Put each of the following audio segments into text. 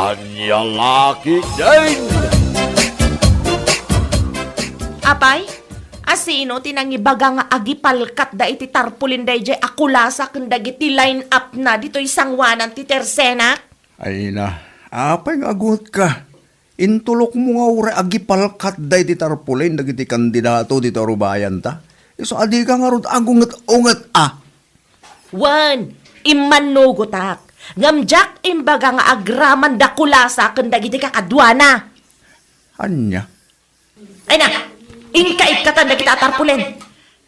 Kanyang laki din! Apay, asino tinangibaga nga agipalkat da iti tarpulin da iti akulasa kanda iti line up na dito isang wanan ti tersenak? Ay na, apay nga agot ka. Intulok mo nga ure agipalkat day di tarpulin dagiti kandidato dito rubayan ta. So adi ka nga ron agungat-ungat Wan, imanugotak. Ngamjak imbaga nga agraman da kulasa kanda iti kakadwana. Anya? Ay na, ingka-ikatan da kita tarpulin.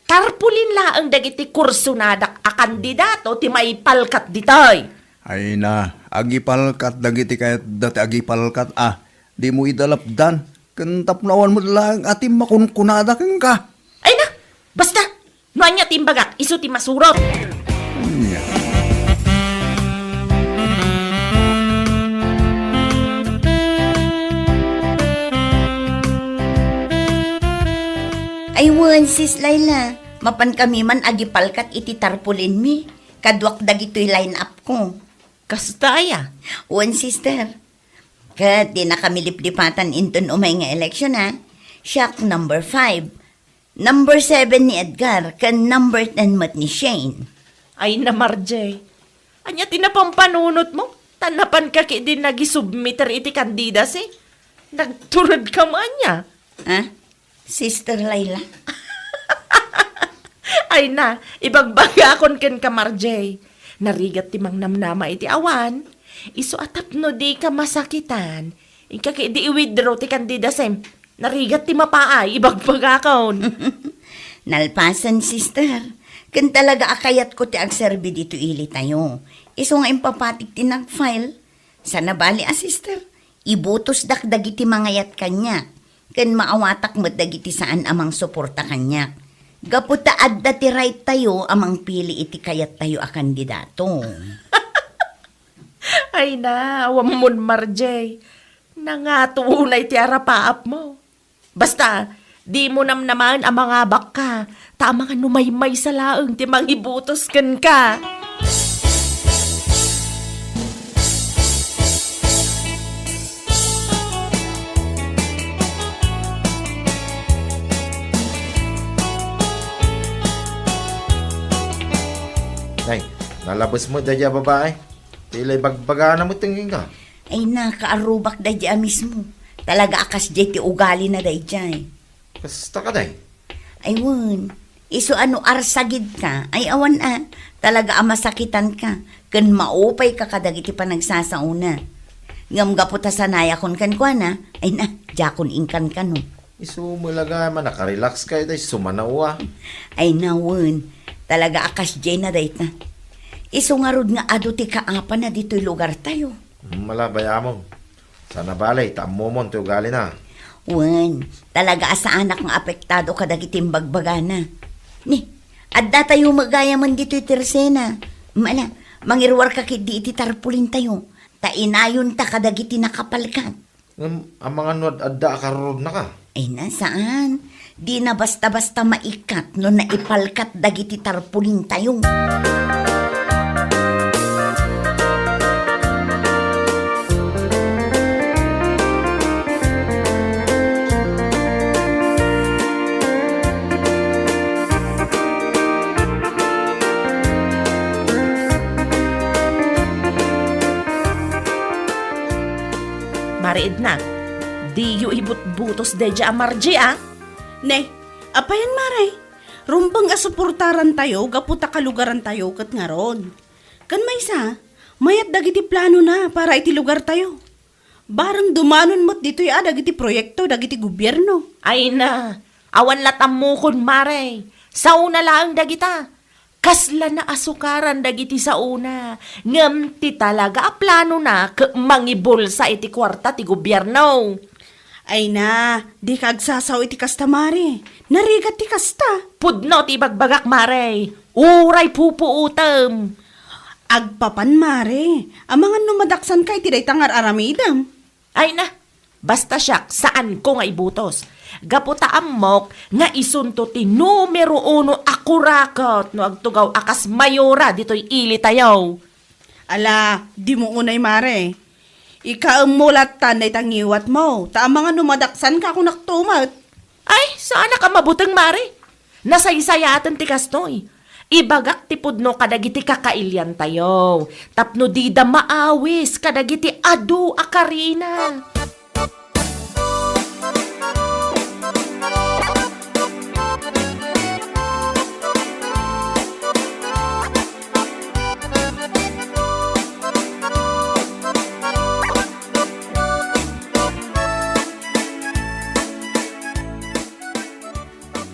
Tarpulin laang dagiti kurso na a kandidato ti maipalkat ditoy. Ay na, agipalkat dagiti kayat dati agipalkat Di mo idalapdan. Kantapnawan mo lang ating makunkunada kang ka. Ay na, basta, nuanya timbagak, iso ti masurot. Anya? Aywan, sis Laila. Mapan kami man agipalkat iti tarpulin mi. Kadwak dagito'y line up ko. Kastaya. Wan, sister. Kat di na kami liplipatan inton umay nga eleksyon Shock number 5. Number 7 ni Edgar. Kan number 10 mat ni Shane. Ay na, Marjay. Anya tinapampanunot mo? Tanapan ka ki din nagisubmitter iti kandidas Nagturod ka mo anya. Sister Laila? Ay na, ibagbagakon ken ka, Marjay. Narigat ti mangnamnama iti awan. Iso atap no di ka masakitan. Ika ki di i-withdraw ti kandidas Narigat ti mapaay, ibagbagakon. Nalpasan, sister. Kan talaga akayat ko ti agserbi dito ili tayo. Iso nga impapatik ti nag-file. Sana bali, sister. Ibutos dakdagi ti mangayat kanya. Kan maawatak mo dagiti saan amang suporta kanya. Gaputa adda ti right tayo amang pili iti kayat tayo a kandidato. Ay na, awamon, Marjay. Nangatunay ti arapaap mo. Basta, di mo namnaman ang mga baka. Tama nga numaymay sa laeng ti mangibutos ken ka. Nay, nalabas mo dadya babae. Tila'y bagbaga na mo tingin ka. Ay na, kaarubak da dya mismo. Talaga akas dya ti ugali na da dya. Basta ka day. Aywan, iso ano arsagid ka. Ay awan talaga amasakitan ka. Kan maupay ka kadagiti pa nagsasauna. Ngam gaputa sanaya kon kan kwa na. Ay na, jakon ingkan ka no. Isu mo laga man, nakarelax ka day, sumanawa. Ay nawan, talaga akas dya na day na. Iso nga rod nga ado ti kaapa na dito'y lugar tayo. Malabay among. Sana balay, taamo mo ito ugali na. Wan, talaga asa anak nga apektado kadagiting bagbagana. Ni, adda tayo magaya man dito'y tersena. Mala, mangirwar ka kiti iti tarpulin tayo. Tainayon ta kadagiti nakapalkan. Ang mga nuad adda karod na ka. Ay nasaan? Di na basta-basta maikat no naipalkat dagiti tarpulin tayo. Mariid na, di yu ibut-butos deja Marjay Ne, apayan maray. Rumbang asuportaran tayo, gaputa kalugaran tayo kat nga ron. Kan may sa, mayat dagiti plano na para iti lugar tayo. Barang dumanon mo't dito'y dagiti proyekto, dagiti gobyerno. Ay na, awan latam mo kun Maray. Sauna lang dagita. Kasla na asukaran dagiti sa una. Ngam ti talaga a plano na mangibol sa iti kwarta ti gobyerno. Ay na, di kagsasaw iti kastamari. Narigat ti kasta. Pudno ti bagbagak Maray. Uray pupuutam. Agpapan mare, amangan numadaksan kay ti tangar aramidam. Ay na, basta siya saan ko nga ibutos. Gaputaan mok nga isunto ti numero 1 akurakot no agtugaw akas mayora dito'y ili tayaw. Ala, di mo unay mare. Ikaamulatan na itangiwat mo. Ta mga numadaksan ka kung naktumat. Ay, sana ka mabutang mare. Nasaysayatan ti kastoy. Ibagak ti pudno kadagiti kakailyan tayo. Tapno di da maawis kadagiti adu akarina.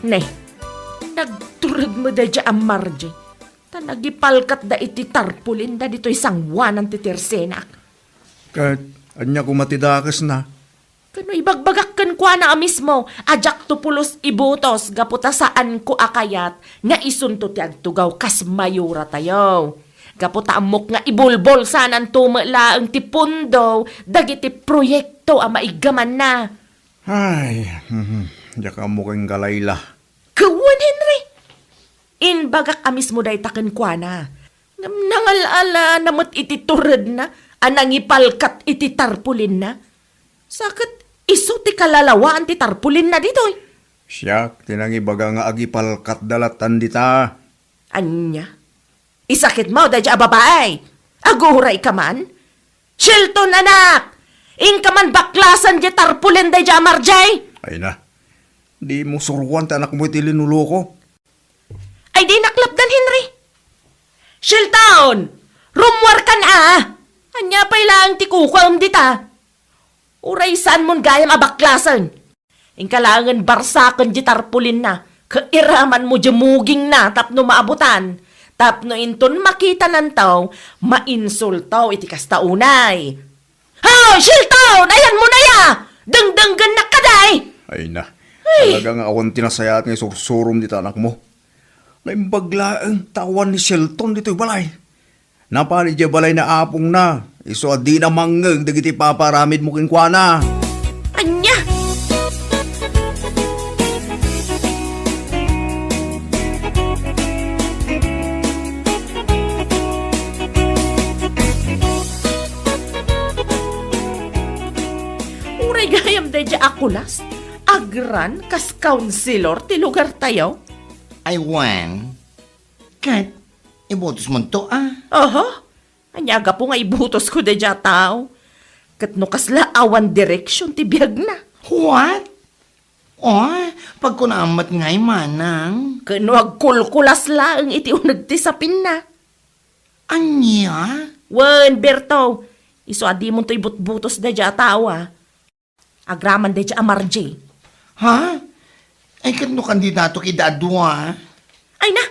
Ne, nagturag mo da dya ang marje. Ta nagipalkat da iti tarpulin da dito isang wanan ti tersenak. Kat, anya ko matidakas na. Kano ibagbagak kan kwa na mismo, ajak tupulos ibutos, gaputa saan ko akayat, nga isunto ti agtugaw kas mayura tayo. Gaputa amok nga ibulbol sanan tumala ang ti pundo, dagiti proyekto a maigaman na. Ay, diya mo kang galayla. Kawan, Henry! Inbagak amis mo day taken kwa na. Nangalala namot iti turad na, anangipalkat iti tarpulin na. Sakit iso ti kalalawaan ti tarpulin na ditoy. Siyak, tinangibaga nga agipalkat dalatan dita. Anya? Isakit mo day a babae. Aguray ka man? Shilton anak! Ing ka man baklasan di tarpulin day a marjay? Ay na, di mo suruan ta anak mo iti linuloko. Ay di naklapdan, Henry. Shilton! Rumwar ka na! Anya pa ilang ti kukwam dita. Uray saan mon gayam abaklasan. Ing kalangan barsakan di tarpulin na. Kairaman mo muging na tapno maabutan. Tapno inton makita ng tao, mainsultaw iti kastaunay. Hoy, Shilton! Ayan mo na ya! Dangdanggan na kaday! Ay na, talagang awan tinasayat nga sursurom dita anak mo. Naimbagla ang tawan ni Shelton dito'y balay. Napani dya balay na apong na. Iso di na manggag dagiti paparamid mo kinkwana. Anya! Uray gayam da dya akulas. Agran kas counselor ti lugar tayo. Ay, Juan, kat, ibotos mo to, Aha. Anyaga po nga ibutos ko da dya tao. Kat no kasla awan direksyon ti biyag na. What? Oh, pag kunaamat nga'y manang. Kano agkulkulas laang iti unag ti sapin na. Anya? Wen, Berto. Iso adi mo to ibutbutos da dya tao Agraman da dya amarji. Ha? Ay, kat no kandidato kidadwa, Ay na,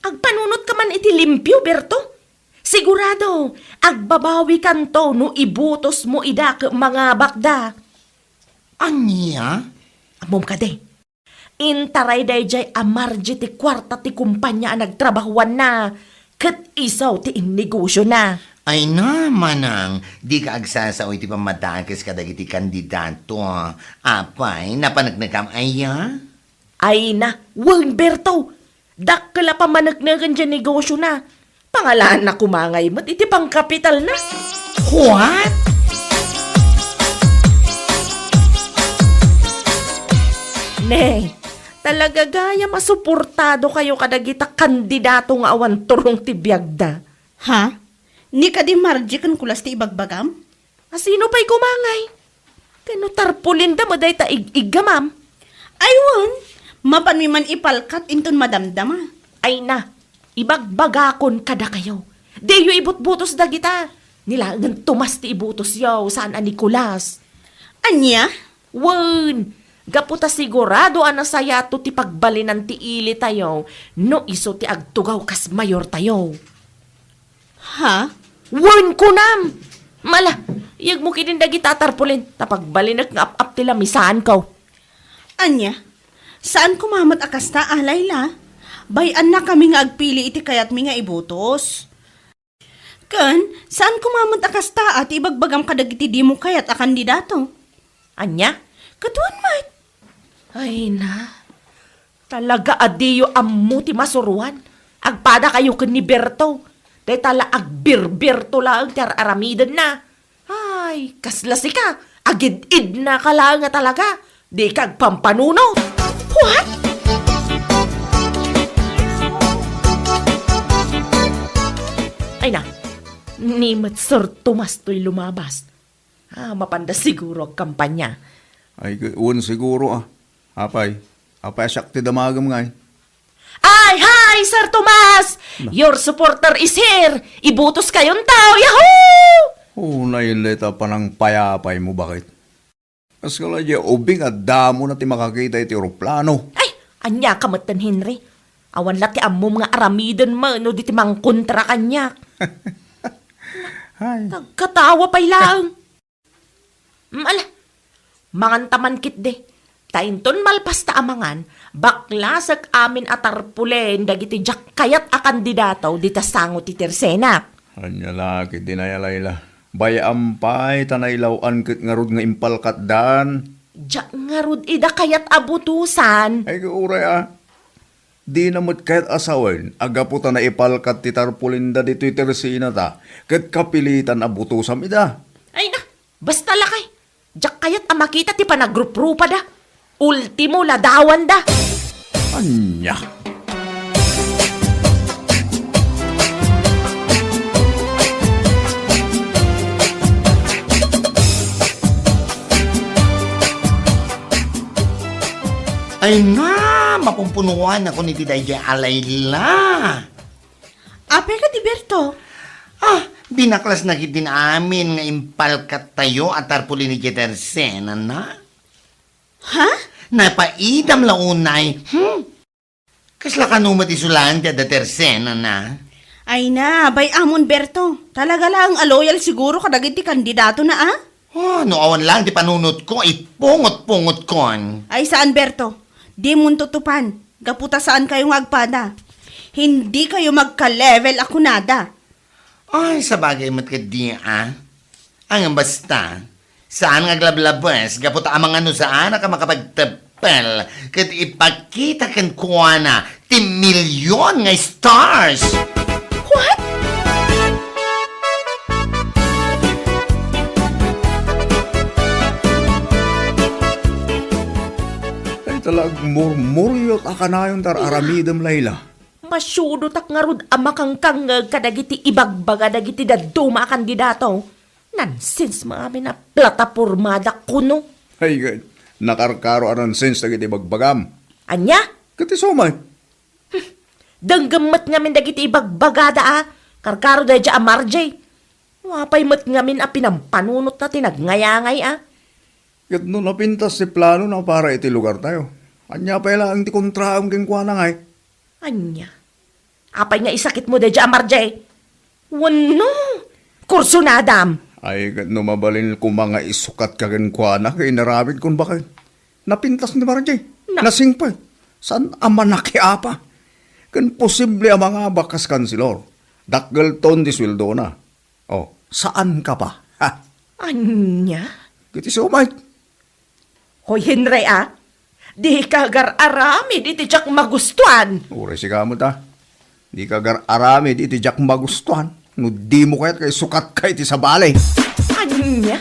agpanunot ka man iti limpyo, Berto. Sigurado, agbabawi kanto no ibutos mo ida ke mga bakda. Anya? Amom ka de. Intaray day jay amarji ti kwarta ti kumpanya ang nagtrabahuan na. Kat isaw ti innegosyo na. Ay na, manang, di ka agsasaoy ti pamatakas kadagiti kandidato, Apay, napanagnagam aya? Ay na, wang Berto. Dakla pa managnagan dyan negosyo na. Pangalaan na kumangay mo't iti pang kapital na. What? Ne, talaga gaya masuportado kayo kadagita kandidato nga awan turong ti biyagda. Ha? Ni ka di marji kan kulas ti ibagbagam? Asino pa'y kumangay? Kano tarpulin da mo day ta igamam? Aywan, mapanmiman ipalkat inton madamdama. Ay na, ibagbagakon kada kayo. Deyo ibutbutos da kita. Nilangan tumas ti ibutos yaw saan a Nicolas. Anya? Wen, gaputa sigurado ana sayato ti pagbalinan ti ili tayo no iso ti agtugaw kas mayor tayo. Ha? Wen kunam! Mala, iyag mo kinin dagi tatarpulin tapagbalinak nga ap-ap ti lamisaan ko. Anya? Saan kumamat akasta, Layla? Bayan na kami nga agpili iti kayat mi nga ibutos. Kan, saan kumamat akasta at ibagbagam kadagiti di mo kayat a kandidato? Anya? Katuan, Mike. Ay na, talaga adiyo ammo ti masuruan. Agpada kayo ken ni Berto. Day tala agbirbirto lang ti aramidan na. Ay, Ay, kaslasi ka. Agid-id na ka lang nga talaga. Di kag pampanunot. What? Ay na, ni Sir Tomas to'y lumabas. Mapanda siguro ang kampanya. Ay, un siguro Apay siyak ti damagam nga Ay, hi, Sir Tomas! Your supporter is here! Ibutos kayong tao, yahoo! Nailita pa ng payapay mo, bakit? As kala di ubing at damo na ti makakita iti aeroplano. Ay, anya kamatan, Henry. Awan lati amo mga aramidon mo, no di ti mang kontra kanya. Ay, Katawa pa'y lang. Ala, mangantaman kit de. Tainton malpas ta amangan, baklasag amin atarpulen dagiti jak kayat a kandidato di tasango ti tersenak. anya laki dinayalayla. Bayampay tanaylawan ket ngarud nga impalkat dan. Jak ngarud ida kayat abutusan. Ay kauray Di namot kahit asawen, agaputa na ipalkat ti tarpulinda dito'y tersina ta, ket kapilitan abutusam ida. Ay na, basta lakay. Jak kayat a makita ti panagrup-rupa da. Ultimo ladawan da. Anya. Ay na, mapumpunuan ako ni Tidaya Alayla. Ape ka, Tiberto. Binaklas na kitin amin nga impalkat tayo at tarpuli ni Jetersena na. Ha? Napaidam launay. Kasla ka numat isulan ti da tersena na. Ay na, bay amon Berto. Talaga lang aloyal siguro kadagiti kandidato na No awan lang di panunot ko, ipungot-pungot kon. Ay saan Berto? Di mo tutupan. Gaputa saan kayo agpada. Hindi kayo magka-level ako nada. Ay, sa bagay mat ka di Ang basta, saan nga glablabas, gaputa amang ano saan ka makapagtapel, kat ipakita kan kuwana, ti milyon nga stars. What? Ay talag murmuryot akanayon tar aramidam layla. Masyudo tak ngarud amakangkang kadagiti ibagbaga dagiti daduma kandidato. Nonsense maamin na platapormada kuno. Ay gad, nakarkaro anan sense dagiti bagbagam. Anya? Kati sumay. Danggamat ngamin dagiti ibagbagada Karkaro da dya amarjay. Wapay mat ngamin pinampanunot na tinagnayangay Kat no napintas si plano na para iti lugar tayo. Anya pa ang ti kontraam keng kwa na ngay. Anya? Apay nga isakit mo da dya amarjay. Wano? Kurso na adam. Ay kat no mabalin kung mga isukat ka ken kwa na kay narabid kung bakit. Napintas ni Marjay. Nasingpay. San ama nakiapa? Kan posible ang mga bakas kansilor. Dakgal ton di sweldo na. Oh, saan ka pa? Ha? Anya? Kiti sumay. Hoy Henry di ka gar-arami di tijak magustuhan. Ure si kamot Di ka arami di ti jak magustuhan. No di mo kayat kay sukat kay ti sa balay. Anya?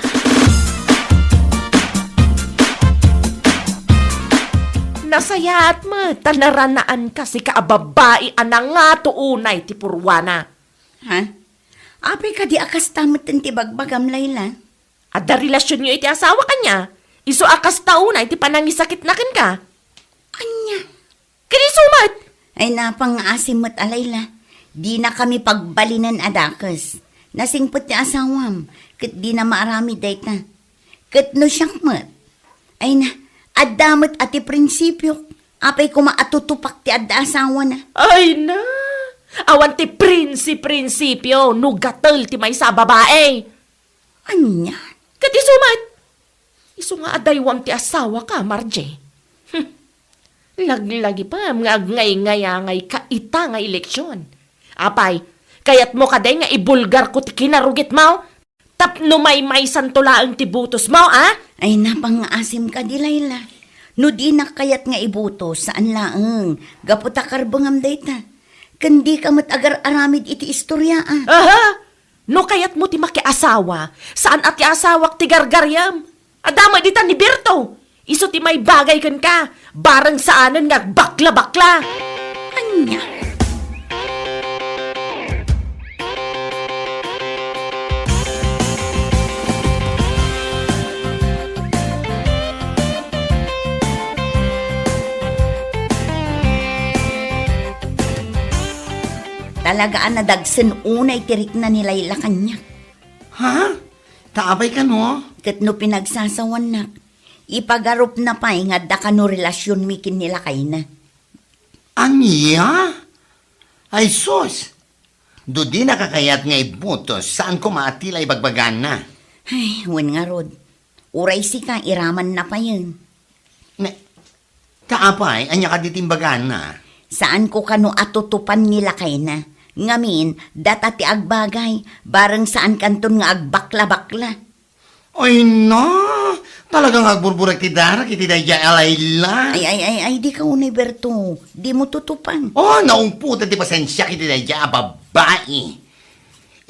Nasayat mo, tanaranaan kasi kaababae anang nga tuunay ti purwana. Ha? Apay ka di akas tamot ti bagbagam layla. Ada relasyon nyo iti asawa kanya. Iso akas taunay ti panangisakit na ken ka. Anya? Kini sumat. Ay napang-asimot alayla. Di na kami pagbalinan adakas. Nasingpot ti asawam. Kat di na maarami dayta. Kat no siyang mat. Ay na, adamot ati prinsipyo. Apay kumaatutupak ti adda asawa na. Ay na. Awan ti prinsipyo. Nugatel ti may sa babae. Anya? Kati sumat. Iso nga adaywang ti asawa ka, Marje. Laglagi pa, mga ngay-ngayangay ka ita nga eleksyon. Apay, kayat mo kaday nga ibulgar ko ti kinarugit mo? Tapno may santulaang ti butos mo, Ay napang-asim ka di layla. No di na kayat nga ibuto saan laeng. Gaputa karbangam dayta. Kandi ka mat agar aramid iti istorya Aha! No kayat mo ti makiasawa, saan at ti asawak ti gargaryam? Adama di tan ni Berto. Iso ti may bagay kan ka, barang saanan nga bakla-bakla. Anya? Talagaan na dagsen unay tirik na nila ila kanya. Ha? Taabay ka no? Kat no pinagsasawan na, ipagarup na pa nga da ka no relasyon mikin nila kay na. Anya? Ay sus! Do di nakakayat nga ibutos saan ko maatila ibagbagan na. Ay, wen nga rod. Uray si ka, iraman na pa yun. Taapay, anya ka ditimbagan na. Saan ko kano atutupan nila kay na? Ngamin, data ti agbagay, bareng saan kanton nga agbakla-bakla. Ay no! Talagang agburburak ti darak iti daya alayla. Ay, di ka unay, Berto. Di mo tutupan. Oh, naumputa ti pasensya kiti daya babae.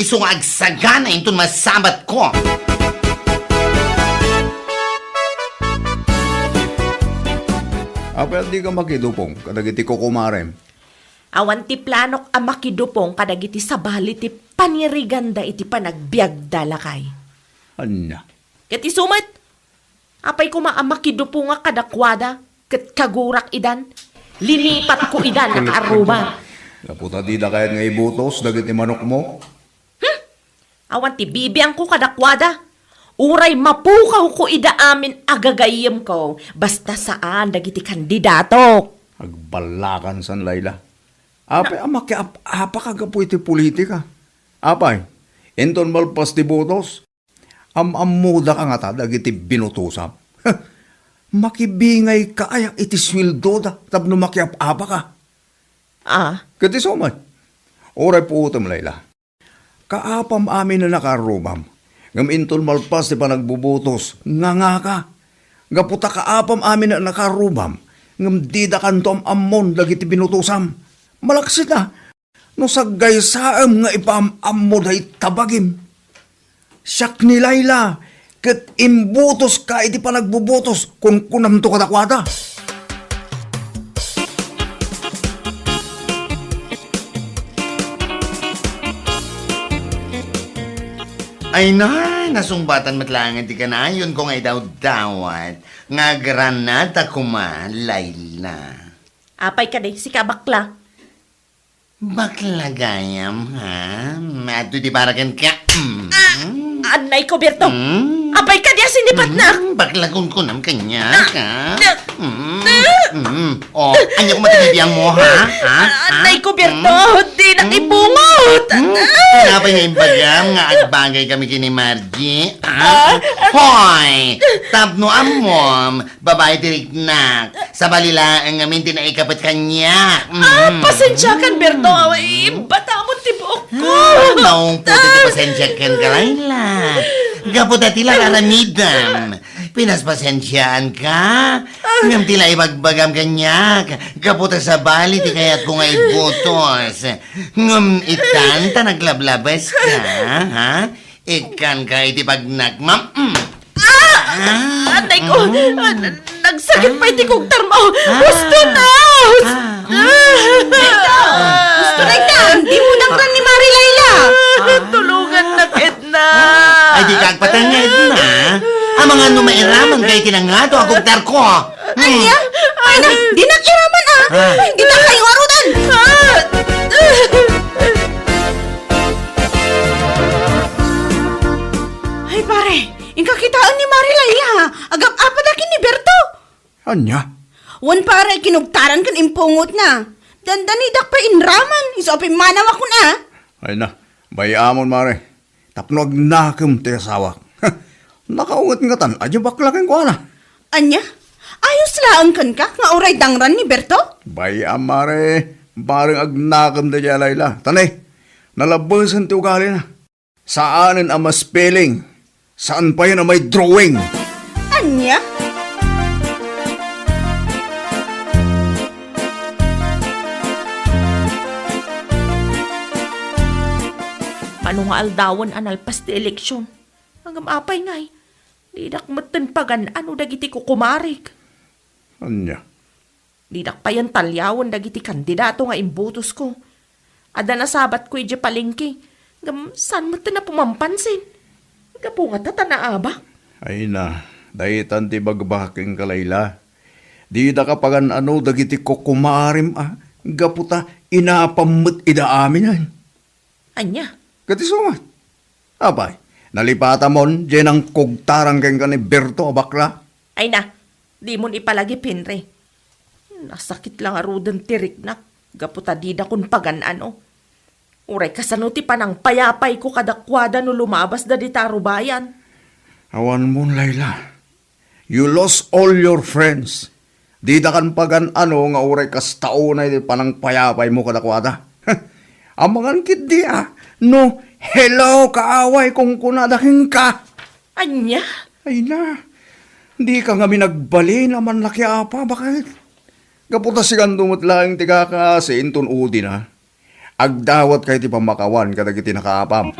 Iso nga agsagana intun masabat ko. Apel di ka makidupong, kadagiti ko kumarem. Awan ti planok a makidupong kadagiti sabali ti paniriganda iti panagbiag dalakay. Anya? Ket isumet, apay ko makidupong nga kadakwada, ket kagurak idan, linipat ko idan ang aruba. Kaputa di da kayat nga ibutos, dagiti manok mo. Awan ti bibiyang ko kadakwada. Uray mapukaw ko ida amin agagayem ko, basta saan dagiti kandidato. Agbalakan san Layla. Apay, apa kagapo iti politika. Apay, enton malpas ti botos. Amuda ka nga ta, dagiti binutusap. Makibingay ka ayak iti swildo da, tapno makiap-apa ka. Ah, Kati so man. Oray po utam Layla. Kaapam amin na nakarumam. Ngam intol malpas ti panagbubutos, nga ka. Gaputa kaapam amin na nakarumam. Ngam dida kantom ammon dagiti binutusam. Malaksit na. No saggay saam nga ipaam-ammo dahi tabagim. Siyak ni Layla. Kat imbutos ka iti panagbubutos kung kunam to kadakwada. Ay na, nasumbatan matlangan ti kanayon ko nga daw dawat. Nga granata kuma, Layla. apay ka di, si kabakla. Bakla gayam, ha? Mato di baragan ka. Anay ko, Berto. Apay ka di, sinipat na. Bakla kunam kanya ka. Oh, anya ko matibiyang mo, ha? Anay ko, Berto. Di na ibungot. Kenapa nga imbagam nga agbagay kami kini Margie? Ha? Hoy! Tapno amom, babae tiriknak. Sa balila ang amin tinaikapat kanya. Pasensya kan, Berto. Ay, bata mo tibuok ko. Naong puto ti pasensya ken Layla. Gapo dati lang aramidam. Pinaspasensyaan ka. Ngam tila ibagbagam kanyak. Gapo ta sa bali ti kayat ko nga ibutos. Ngam itan ta naglablabas ka. Ha? Ikan ka iti pagnagmam. Anay ko. Nagsakit pa iti kong tarmo. Gusto na. Gusto na ita, di mo nangran ni Mari Layla. Tulungan na, Edna. Ay di kagpatangad na. Ang mga numairaman kay tinangato akong tarko. Ay na, di nakiraman Ay, di na kayo arudan. Ay pare, ingkakitaan ni Mari Layla. Agap apadakin ni Berto. Anya? Wan pare, kinugtaran kan impungot na. Dandanidak pa inraman. Isopin manawa ko na. Ay na, bayamon mare. Tapno agnakam ti asawa. Nakaungat nga tan, adyo baklakin ko na. Anya, ayos laang kan ka nga oray dangran ni Berto? Bayam mare, bareng agnakam ti Layla. Tanay, nalabasan ti ugali na. Saanin ang mas spelling? Saan pa yan ang may drawing? Anya? Paano nga aldawan analpas di eleksyon? Hanggang apay ngay. Didak matan pagan ano dagiti ko kumarik. Anya? Didak pa yan talyawan dagiti kandidato nga imbutos ko. Ada na sabat ko ije palengke. Saan mo na pumampansin? Gapo nga tatanaaba. Ay na, dahitan ti bagbaking kalayla. Di da kapagan ano dagiti ko kumarim gaputa inapamut ida amin ay. Anya? Kati sumat. Abay, nalipata mon, dyan ang kugtarang keng ka ni Berto abakla. Ay na, di mo ipalagi pinre. Nasakit lang arudan tirik na. Gaputa di da kun pagan ano. Uray kasanuti pa ng payapay ko kadakwada no lumabas da di tarubayan. Awan mo, Layla. You lost all your friends. Di da kan pagan ano nga uray kas taunay di panang payapay mo kadakwada. Amangan kit di no, hello kaaway kung kunadaking ka. Anya? Ay na, di ka nga minagbali naman laki apa, bakit? Kaputa sigan dumot lang ti kakasin udi na. Agdawat kay ti pamakawan kadagiti nakaapam.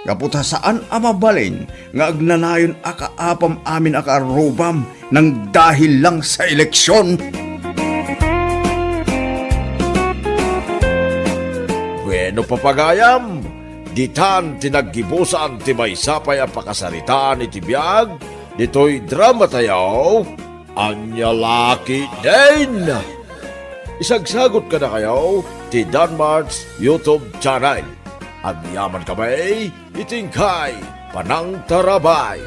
Kaputa saan amabalin nga agnanayon akaapam amin akaarubam nang dahil lang sa eleksyon. Bueno papagayam, ditan tinaggibusan ti may sapay ang pakasaritaan iti biyag, dito'y drama tayo, Anya Laki din! Isagsagot ka na kayo, ti Danmar's YouTube channel. Ang yaman kamay, itingkay, panang tarabay.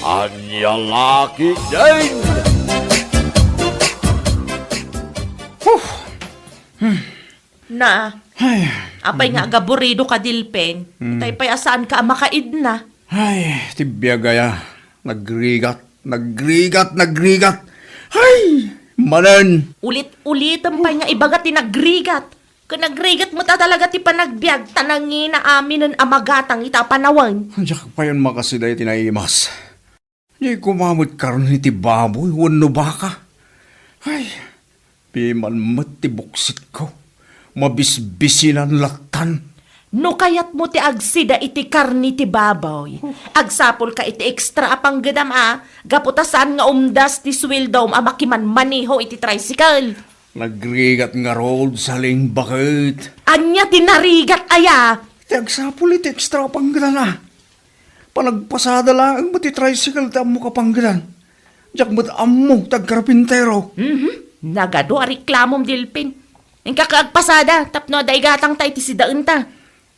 Anya Laki din! Na, apay nga agaburido ka dilpen. Tay pay asaan ka makaid na. Ay, tibya gaya. Nagrigat. Ay, manan. Ulit-ulitan pa nga ibagat ti nagrigat. Kung nagrigat mo ta talaga ti panagbiag, tanangin na amin ng amagatang itapanawan. Diyak pa yun makasiday tinaimas. Di kumamot karon ni ti baboy, wano baka. Ay, piman matibuksit ko. Mabisbisinan latan. No kayat mo ti agsida iti karni ti baboy. Agsapol ka iti extra apang gadam gaputasan nga umdas ti swildom makiman maniho iti tricycle. Nagrigat nga road sa ling bakit. Anya tinarigat aya. Iti agsapol iti extra panggalan Panagpasada lang ang mati tricycle ta mo kapanggalan. Diyak mat ammo tagkarpintero. Nagado a reklamom dilpin. Ang kakagpasada, tapno aday gatang tayo ti sidaan ta.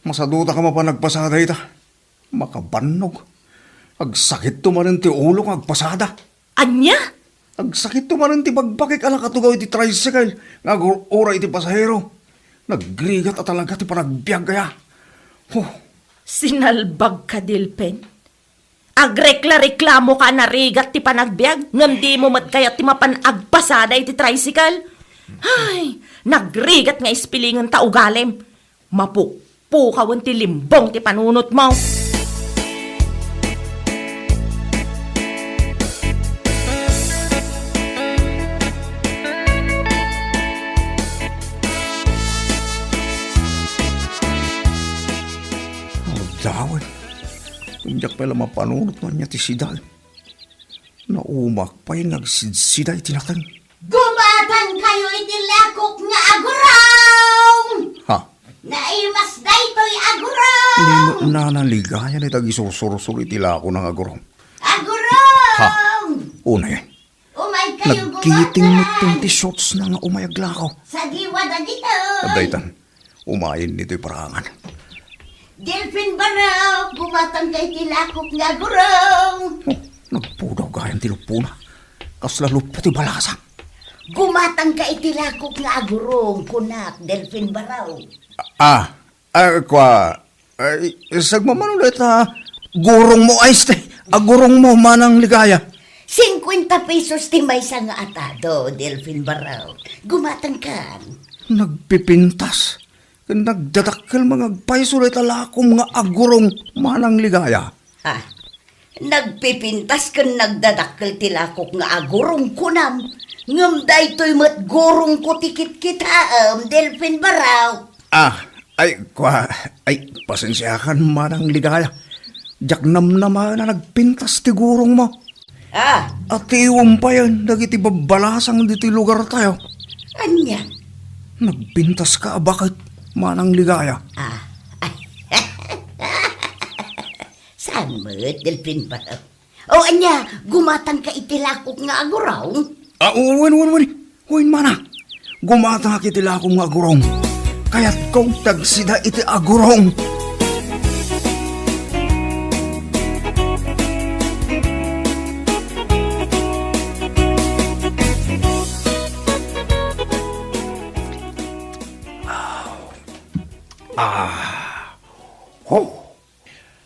Masaduta ka mapanagpasada ita. Makabanog. Agsakit tumanin ti ulo ng agpasada. Anya? Agsakit tumanin ti bagbakik ala katugaw iti tricycle. Ora iti pasahero. Nagrigat at talaga ti panagbiag kaya. Sinalbag ka, Dilpen. Agrekla-reklamo ka na rigat ti panagbiag. Ngam di mo mat kaya ti mapanagpasada iti tricycle. Ay, nagrigat nga ispilingan ta ugalem. Mapukpukawan ti limbong ti panunot mo. Dawan. Hindi pala mapanunot man niya ti siday. Naumak pa yung nagsidsiday tinatang. Gumatan kayo iti lakok nga agurong! Ha? Naimas daytoy agurong! Nanaligayan ay tag-isusurusur itila ako ng agurong. Agurong! Ha? Una yan. Umay kayo Nagkiting mo gumatan! itong t-shorts na nga umayagla ko. Sa diwa na dito! Abdaitan, umayin nito'y parangan. Delphin Baraw! Gumatan kay tilakok nga agurong! Nagpudaw gayan tilupuna. Kaslalo pati balasa. Gumatan ka itilakok nga agurong, kunak, Delphin Baraw. Sagmaman ulit gurong mo ay agurong mo manang ligaya. 50 pesos ti may sa nga atado, Delphin Baraw. Gumatan ka. Nagpipintas. Nagdadakkel mga agpaiso ulit alakom nga agurong manang ligaya. Nagpipintas kan nagdadakkel tilakok nga agurong kunam. Ngam daytoy mat gurong ko tikit kita, Delphin Baraw. Pasensyahan manang ligaya. Jaknam naman na nagpintas ti gurong mo. At iwang pa yan, dagiti babalasang diti lugar tayo. Anya? Nagpintas ka, bakit manang ligaya? Saan mo, Delphin ba? O anya, gumatang ka itilakok nga aguraw? Uwan mana. Gumata ka itila akong agurong. Kaya't kong tagsida iti agurong.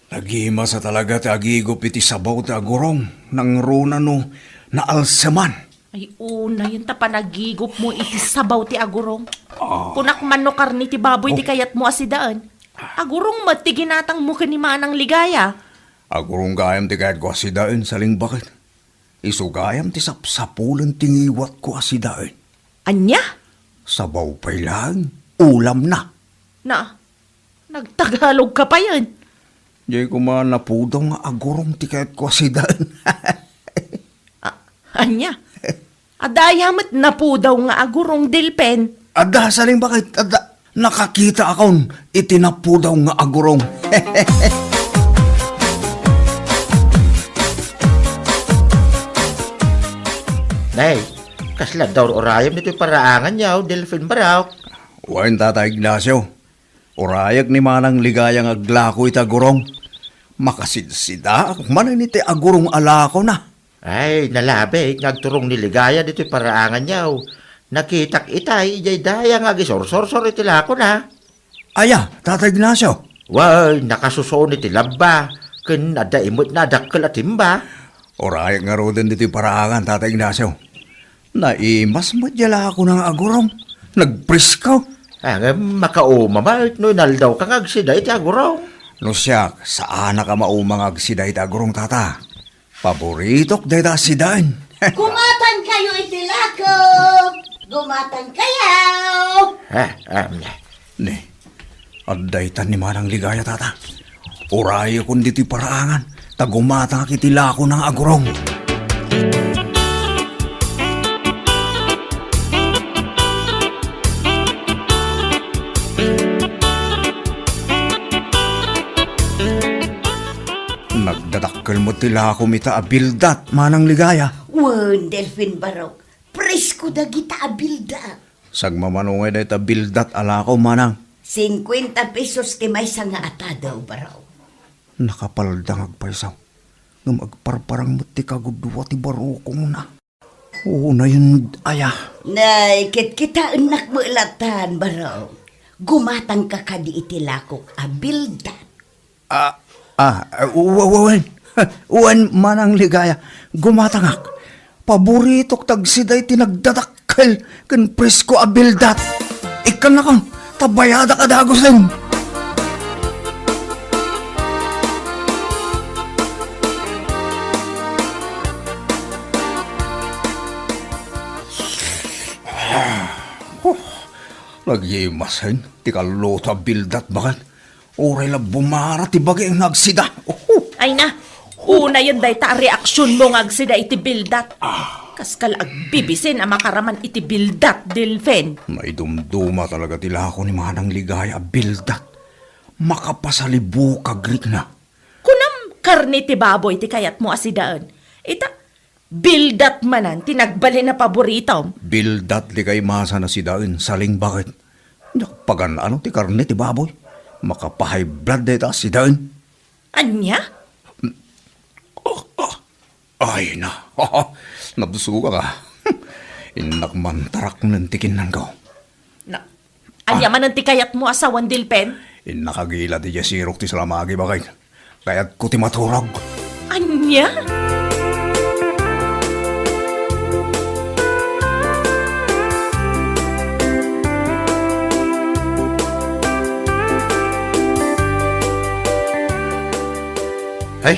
Nagima sa talaga ti agigop iti sabaw ti agurong. Nang runa no na alsaman. Ay, una yun ta panagigop mo iti sabaw ti agurong. Kunak man no karni ti baboy ti kayat mo asidaan. Agurong ti ginatang mo ni manang ligaya. Agurong gayam ti kayat ko asidaan saling bakit. Isugayam ti sapsapulan tingiwat ko asidaan. Anya? Sabaw pa'y lang, ulam na. Nagtagalog ka pa yan. Di ko man napudaw nga agurong ti kayat ko asidaan. Anya? Adayamat na po daw nga agurong Delpen. Ada, saling bakit? Ada, nakakita akong itinapu daw nga agurong. Nay, kasla daw orayam nito paraangan niyaw, Delphin Baraw. Wain Tata Ignacio, orayag ni manang ligayang aglako ita agurong. Makasidsida, manan iti agurong alako na. Ay, nalabi, ngagturong niligaya dito paraangan niyaw. Nakitak itay, ijay daya nga gisor-sor-sor itila ko na. Aya, Tata Ignacio. Way, nakasusoon iti labba. Kun nadaimot na dakkel at timba. Orayag nga ro din dito paraangan, Tata Ignacio. Naimas madyala ako ng agurong. Nagpriskaw. Ang makauma ba, no naldaw kang agsida iti aguraw. No siya, saan na ka maumang agsida iti agurong, Tata? Paboritok dahil sidaan. Gumatan kayo itilakok! Gumatan kayo! Ne, addaytan ni manang ligaya, Tata. Urayo kung dito'y paraangan, tagumata kitila ko ng agurong. Nagdadakkel mo tila kumita abildat, manang ligaya. Wan, Delphin Barok, presko da kita abilda. Sagmamanungay na ita bildat ala ko, manang. 50 pesos ti may nga atadaw, Barok. Nakapaldang agpaisaw. Nga magparparang mo ti kagudwa ti barukong na. Oo na yun, aya. Nay, kita enak mo ilatan, Barok. Gumatang ka kadi itilakok abilda. Uwan manang ligaya, gumatangak. Paboritok tagsiday tinagdadakkel, kan presko abildat. Ikan na kang, tabayada ka dagosin. Nagyimasin, ti kaluto abildat bakit? Oray la bumara ti bagay ang nagsida. Ay na, una yun day ta reaksyon mo ngagsida iti bildat. Kaskal agbibisin ang makaraman iti bildat, Delphin. May dumduma talaga tila ako ni manang ligaya bildat. Makapasalibu kagrik na. Kunam karni ti baboy ti kayat mo asidaan. Ita, bildat manan, tinagbali na paborito. Bildat di kay masa na si Dain, saling bakit? Pagan ano ti karne ti baboy? Makapahay blood data si Dain. Anya? Ay na, nabusuga ka. Inakmantarak ng tikinan ko. Anya man ang ti kayat mo asawan, Delphin? Inakagila ti jasirok ti salamagi bakit? Kaya't ko ti maturog. Anya? Ay,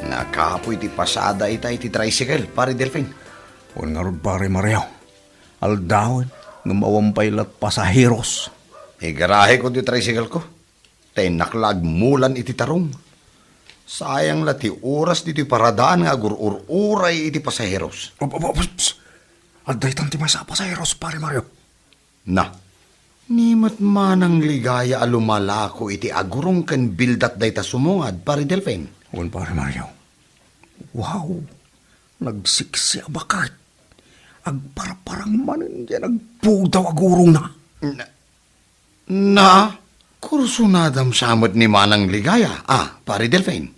nakapoy ti pasada iti tricycle, pare Delphin. Huwag nga rin pare Mariaw. Aldawin, ngumawampay lat pasaheros. Igarahe ko di tricycle ko. Tay naklag mulan iti tarong. Sayang lati oras dito paradaan nga gur-uray iti pasaheros. Aday tanti may sa pasaheros, pare Mario. Na, nimot manang ligaya alumalako iti agurong kan bildat dayta sumungad, pare Delphine. Wan, pare Mario. Wow, nagsiksi abakat. Agparaparang manin yan, agpudaw agurong na. Na, kursunadam samot ni manang ligaya, pare Delphine.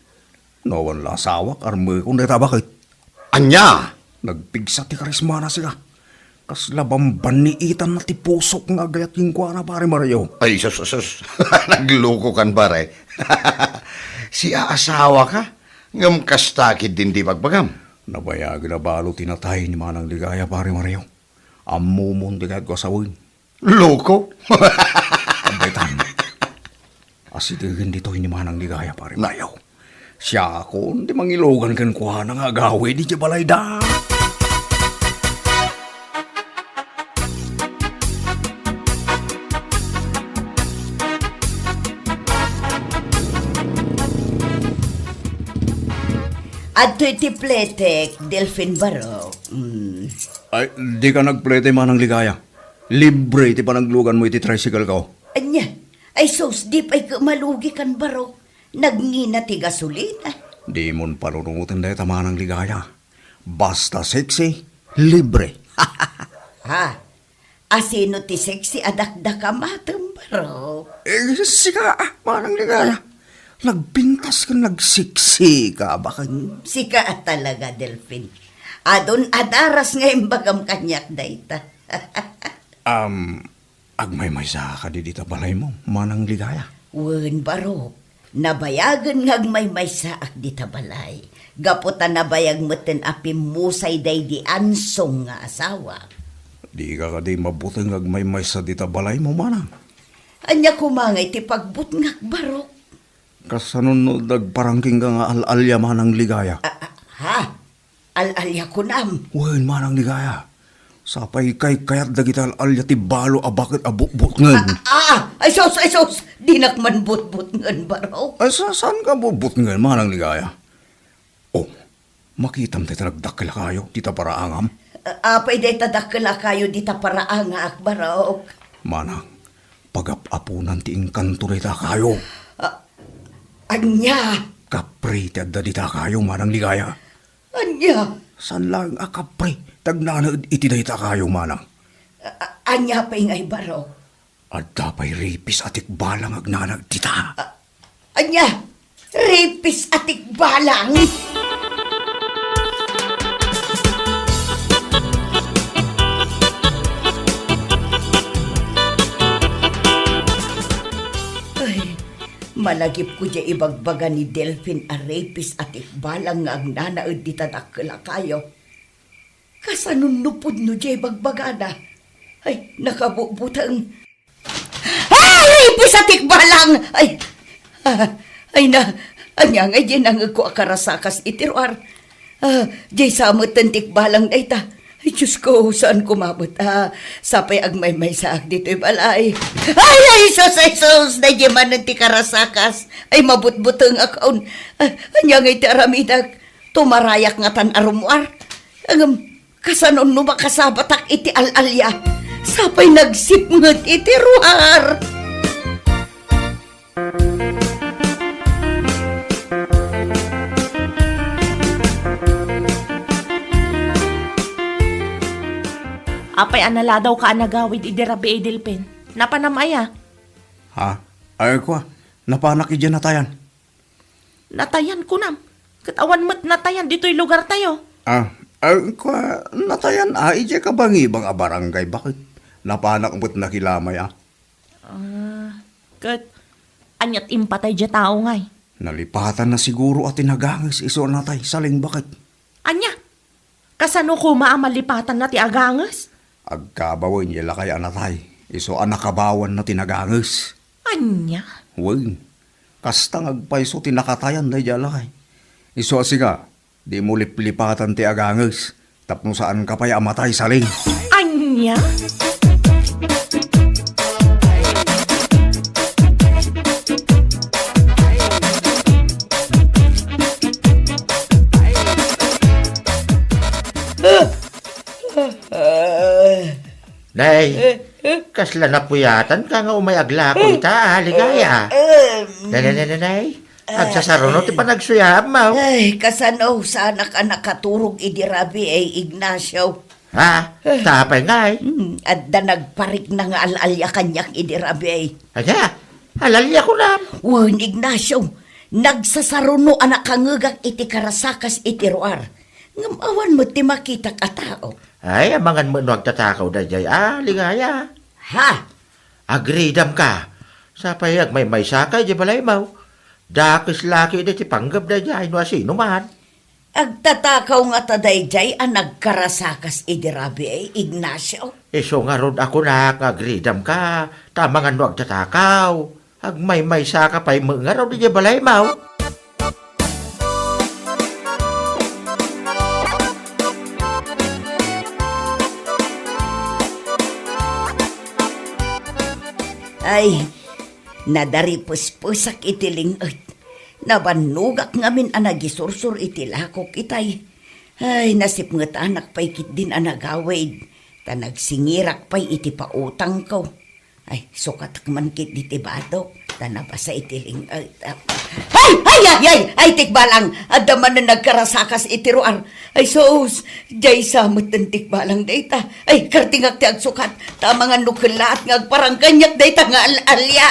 Nawan la sawak, armoy kung natabakit. Anya! Nagpigsa ti karisma na sila. Kasla bambaniitan na ti pusok nga gayat yung kwa na, pare Mario. Ay, sus. Nagloko kan, pare. Si aasawa ka? Ngam kastakid din di pagbagam. Nabayag na balo tinatay ni Manang Ligaya, pare Mario. Amumon di kahit ko asawin. Loko? Abaitan. Asitigin dito ni Manang Ligaya, pare Mario. Siya ako, di mangilogan kan kwa na nga gawin di balay da. Adto iti pletek, Delphine Barok. Ay, di ka nagplete Manang Ligaya. Libre ti panaglugan mo iti tricycle ko. Anya, ay sos, di pa'y malugi kan Barok. Nagngina ti gasolina. Di mon panunungutin dahil Manang Ligaya. Basta sexy, libre. Ha? Asino ti sexy adakdaka matang Barok. Sika, Manang Ligaya. Nagpintas ka, nagsiksi ka, baka... Sika talaga, Delphine. Adon adaras ngayon bagam kanyak dayta. Agmay-may sa ka di dita balay mo, Manang Ligaya. Wen Barok. Nabayagan ngagmay-may saak di tabalay. Gaputan nabayag moten api musay day di ansong nga asawa. Di ka di mabuting agmay-may sa dita balay mo, Manang. Anya kumangay ti pagbut ngak Barok. Kasanunod nagparangking ka nga al-alya, Manang Ligaya. Ha? Al-alya ko nam. Wen, Manang Ligaya. Sapay kay kayat dagita al-alya ti balo abakit abukbuk ngen. Ay sos. Dinak man but-but ngan Barok. Ay, saan ka bubut ngen, Manang Ligaya? Oh, makitam tayo nagdakila kayo, tita paraangam. Apay day tadakala kayo di ta paraang ak Barok. Manang, pag-apunan ti inkanto dita kayo. Anya. Kapri ti adda dita kayo, Manang Ligaya. Anya. San lang kapri, tagnanad iti dita kayo, Manang. Anya pa'y ngay Barok. Adda pa'y ripis atik balang agnanag tita. Anya. Ripis atik balang. Malagip ko dya ibagbaga ni Delphine a rapist at ikbalang nga ang nanaod di tadakla kayo. Kasanunupod no dya ibagbaga na. Ay, nakabubutang. Ay, rapist at ikbalang! Ay na, anya nga dyan ang ako akarasakas itiruar. Dya samot ang tikbalang na ita. Ay, Diyos ko, saan kumabot? Sapay agmay-may saak dito'y balay. Ay, sus, na man ang tikarasakas. Ay, mabut-butang akaon. Anya nga iti aramidak, tumarayak nga tan arumuar. Kasanon no makasabatak iti al-alya. Sapay nagsipngot iti ruar. Apay anala daw ka anagawid idirabi Delphine. Napanamaya. Ha? Ay ko, napanak idyan natayan. Natayan ko nam. Katawan mo't natayan dito'y lugar tayo. Ay ko, natayan idyan ka bang ibang barangay? Bakit? Napanak mo't nakilamay Kat, anyat impatay dya tao ngay. Nalipatan na siguro at tinagangis iso natay. Saling bakit? Anya, kasano ko maamalipatan na ti agangas? Agkabawin yala kay anatay. Iso anakabawan na tinagangis. Anya? Wen, kastang agpaiso tinakatayan na yala kay. Iso asiga, di mo liplipatan ti agangis. Tapno saan ka pa'y amatay saling. Anya? Nay, kasla na puyatan ka nga umay agla ko ita, ligaya. Nay. Agsasarunod ti pa nagsuyab, mau. Ay, kasano, sana ka nakaturog idirabi ay Ignacio. Ha? Tapay nga eh. At da nagparik na nga alalya kanyak idirabi ay. Anya, alalya ko na. Wan, Ignacio, nagsasaruno anak kangagak iti karasakas iti ruar. Ngamawan mo ti makita ka tao. Ay, amangan mo nuwag tatakaw da jay. Ligaya. Ha? Agreedam ka. Sa payag may sakay di balay mau. Dakis laki di ti panggap da jay no asino man. Agtatakaw nga tadayjay ang nagkarasakas idirabi ay Ignacio. Iso nga ron ako na agreedam ka. Tamangan nuwag tatakaw. Ag may saka pa'y mga ron di balay mau. Ay, nadaripus-pusak itiling at nabanugak ngamin ang nagisursur itilakok itay. Ay, nasip ngat anak paikit din ang nagawid. Ta nagsingirak pa'y iti pautang ko. Ay, sukat man kit ditibado. Ta nabasa itiling at... Ay, tikbalang! Adaman na nagkarasakas itiruar. Ay, soos, jay samot ng tikbalang data. Ay, kartingak ti agsukat. Tamangan nukulat nga parang kanyak data nga alalya.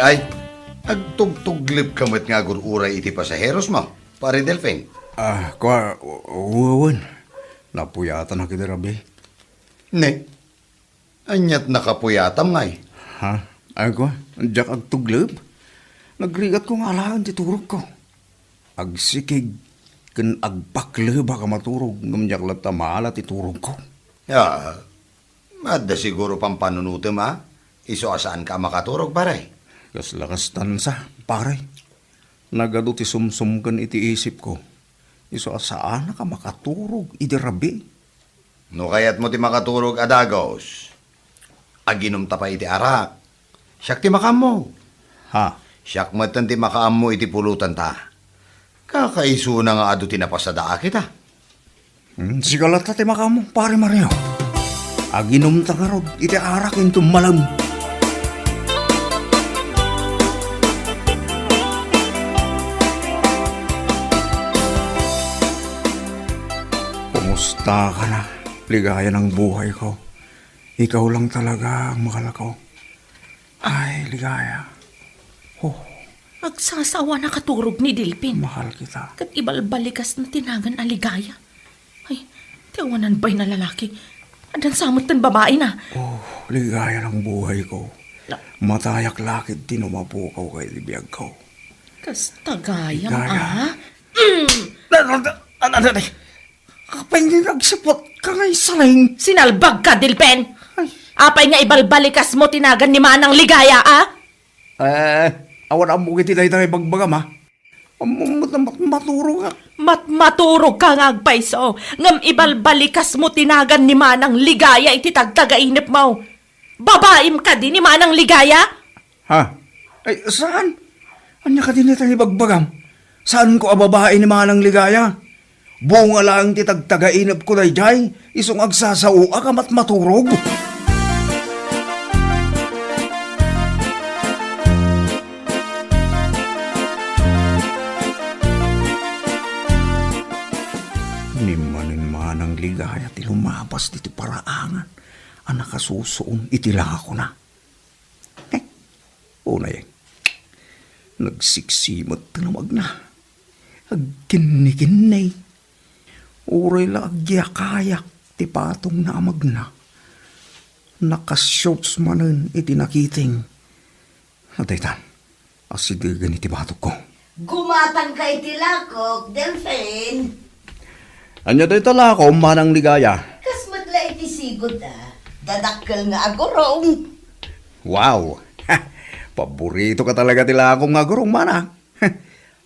Ay. Agtugtuglip kamot nga gururay iti pasaheros mo. Pare Delphine. Uwan. Napuyatan na kita, Rabi. Ne. Anyat nakapuyatam ngay. Ha? Ay ko, andiyak agtuglib. Nagrigat ko nga alahan ti turog ko. Agsikig, kan agpakle baka maturog. Ngamdiyak lang tamala ti turog ko. Ya, madda siguro pang panunutim ha. Iso asaan ka makaturog pare. Kas lakas tansa, pare. Nagado ti sumsumkan iti isip ko. Iso asaan na ka makaturog, iti Rabi. No kayat mo ti makaturog adagos. Aginom ta pa iti arak. Siyak ti makam mo. Ha? Siyak matan ti makaam mo iti pulutan ta. Kakaiso na nga ado tinapasada kita. Sigalat na ti makamo, pare Mario. Aginom ta nga rod, iti arak yung tumalam. Kumusta ka na? Ligaya ng buhay ko. Ikaw lang talaga ang mahal ko. Ay, ligaya. Oh, Agsasawa na katurog ni Dilpin. mahal kita. Kat ibalbalikas na tinagan aligaya. Ay, tiyawanan ba'y na lalaki? Adan samot ng babae na. Oh, ligaya ng buhay ko. Matayak lakid tinumapukaw kay libiyag ko. Kas tagayam, Ligaya. Kapay nga nagsipot ka ngay saling. Sinalbag ka, Dilpen! Apay nga ibalbalikas mo tinagan ni Manang Ligaya, Awan ang bukit itay tayo bagbagam, ha? Maturo nga. Maturog ka nga agpaiso. Ngam ibalbalikas mo tinagan ni Manang Ligaya iti tagtagainip mo. Babaim ka din ni Manang Ligaya? Ha? Ay, saan? Anya ka din itay bagbagam? Saan ko ababae ni Manang Ligaya? Bunga lang ti tagtagainip ko dayjay. Isong agsasao ka maturog. Nimanin Manang Ligaya ti lumabas diti paraangan. Ang nakasusoon itila ko na. Una yan. Nagsiksimot tinamag na. Agkinnikinnay. Uray la agyakayak ti patong na amag na. Nakashorts manen iti nakiting. Nataytan, asigagan iti batok ko. Gumatang ka itilakok, Delphine. Anya day tala ko, Manang Ligaya. Kas matla iti sigod dadakkel nga agorong. Wow! Paborito ka talaga tila akong agurong, Mana.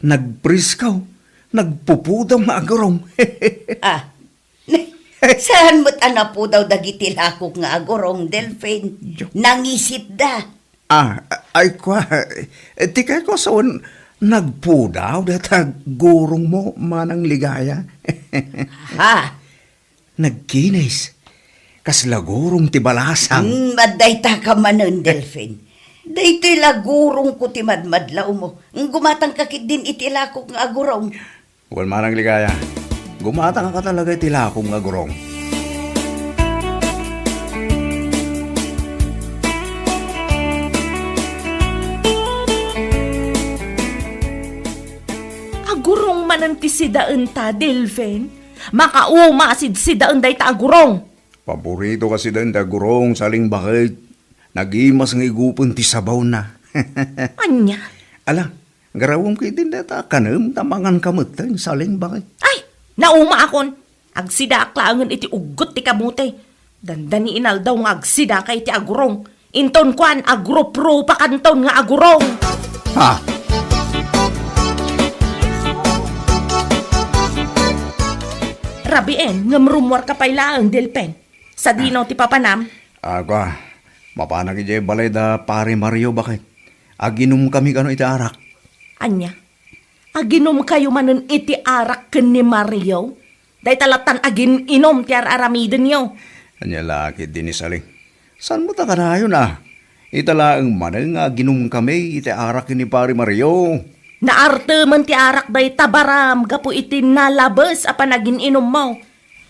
Nagpriskaw. Nagpupudang agurong. Saan mo't ana po daw dagiti lakok nga agurong, Delphine? Nangisit da. Ay kwa, ti kay ko saan nagpudaw data gurong mo manang ligaya. Ha? Nagkinis. Kasla gurong ti balasang. Maday ta ka manon, Delphine. Daytoy lagurong ko ti madmadlaw mo. Gumatang kakit din iti lakok nga agurong. Wal manang ligaya. Gumatang ka talaga iti lakong nga gurong. Agurong mananti si daan ta, Delphine. Makaumasid si daan day ta agurong. Paborito kasi din da gurong saling bakit. Nagimas ng igupon ti sabaw na. Anya? Ala, garawang kay din data kanam tamangan kamutan saling bakit. Ay, nauma akon. Agsida aklangan iti ugot ti kamote. Dandani inal daw nga agsida kay ti agurong. Inton kwan agro-pro pa kanton nga agurong. Ha? Rabien, ngamrumwar ka pailaan, Delpen. Sa dinaw ti papanam. Agwa, mapanag ije balay da pare Mario bakit? Aginom kami kano iti arak. Anya, aginom kayo manon iti arak ken ni Mario? Day talatan agin inom ti aramiden yo. Anya laki din ni saling. San mo ta kanayon ah? Italaang manang nga ginom kami iti arak ni pare Mario. Naarte man ti arak day tabaram gapu iti nalabes apan agin inom mo.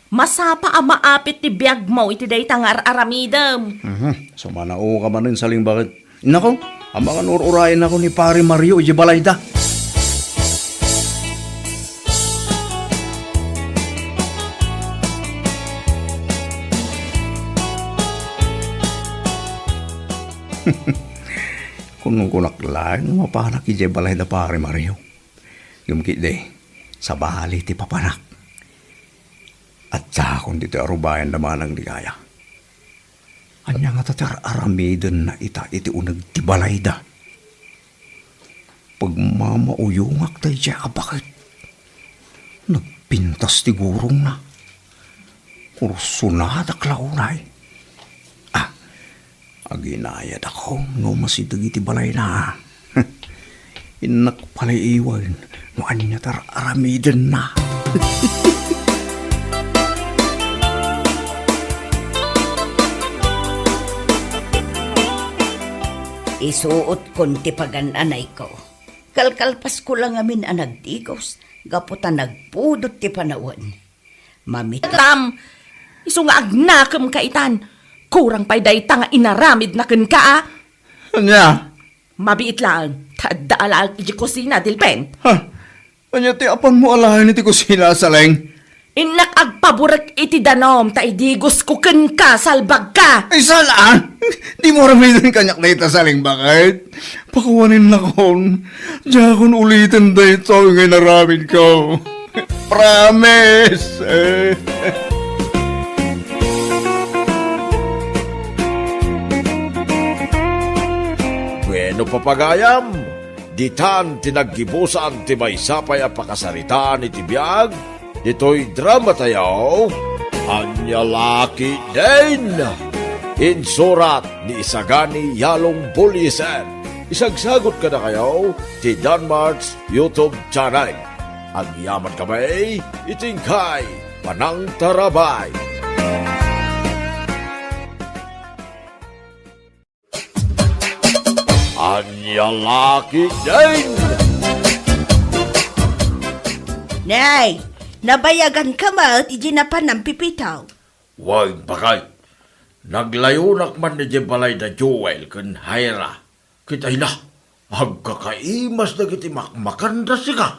Masapa a maapit ti biag mo iti day tangar aramidem. So manao ka manin saling bakit? Nako, ang mga nururayan ako ni pare Mario ije balay da. Kunong kunaklaan, mapanak ije balay da pare Mario. Gumkit de, sa bali ti papanak. At sakon dito arubayan naman ang ligaya. Anya nga tatar aramiden na iti unag ti balay da. Pagmamauyungak tayo siya bakit? Nagpintas ti gurong na. Kursunada klaunay. Aginayad ako, no masidag iti balay na. Inak palay iwan, no anya tar aramiden na. Isuot kon ti pagananay ko. Kalkalpas ko lang amin ang nagdigos. Gaputa nagpudot ti panawan. Mamit Tam, iso nga agnakam kaitan. Kurang pa'y day tanga inaramid na ken ka Anya? Mabiit lang, tadaalaan iti kusina, Delpen. Ha? Anya ti apan mo alahan iti kusina saling? Inak agpaburak iti danom, ta idigos ko ken ka, salbag ka. Ay sala! Di mo ramidan kanyak na ita saling bakit? Pakawanin na kon. Diya kon ulitin da ito ngay naramid ko. Promise! Bueno papagayam, ditan tinaggibusan ti maysapay a pakasaritaan iti biag, dito'y drama tayo, Anya Laki din. Insurat ni Isagani Yalong Bulisan. Isagsagot ka na kayo ti Danmarks YouTube channel. Ang yaman kamay, itingkay, Panang Tarabay. Anya Laki din. Nay, nabayagan ka ma at ijinapan ng pipitaw. Wag bakay. Naglayunak man ni Balay da Joel kun Haira. Kitay na, agkakaimas na kiti makmakanda siya.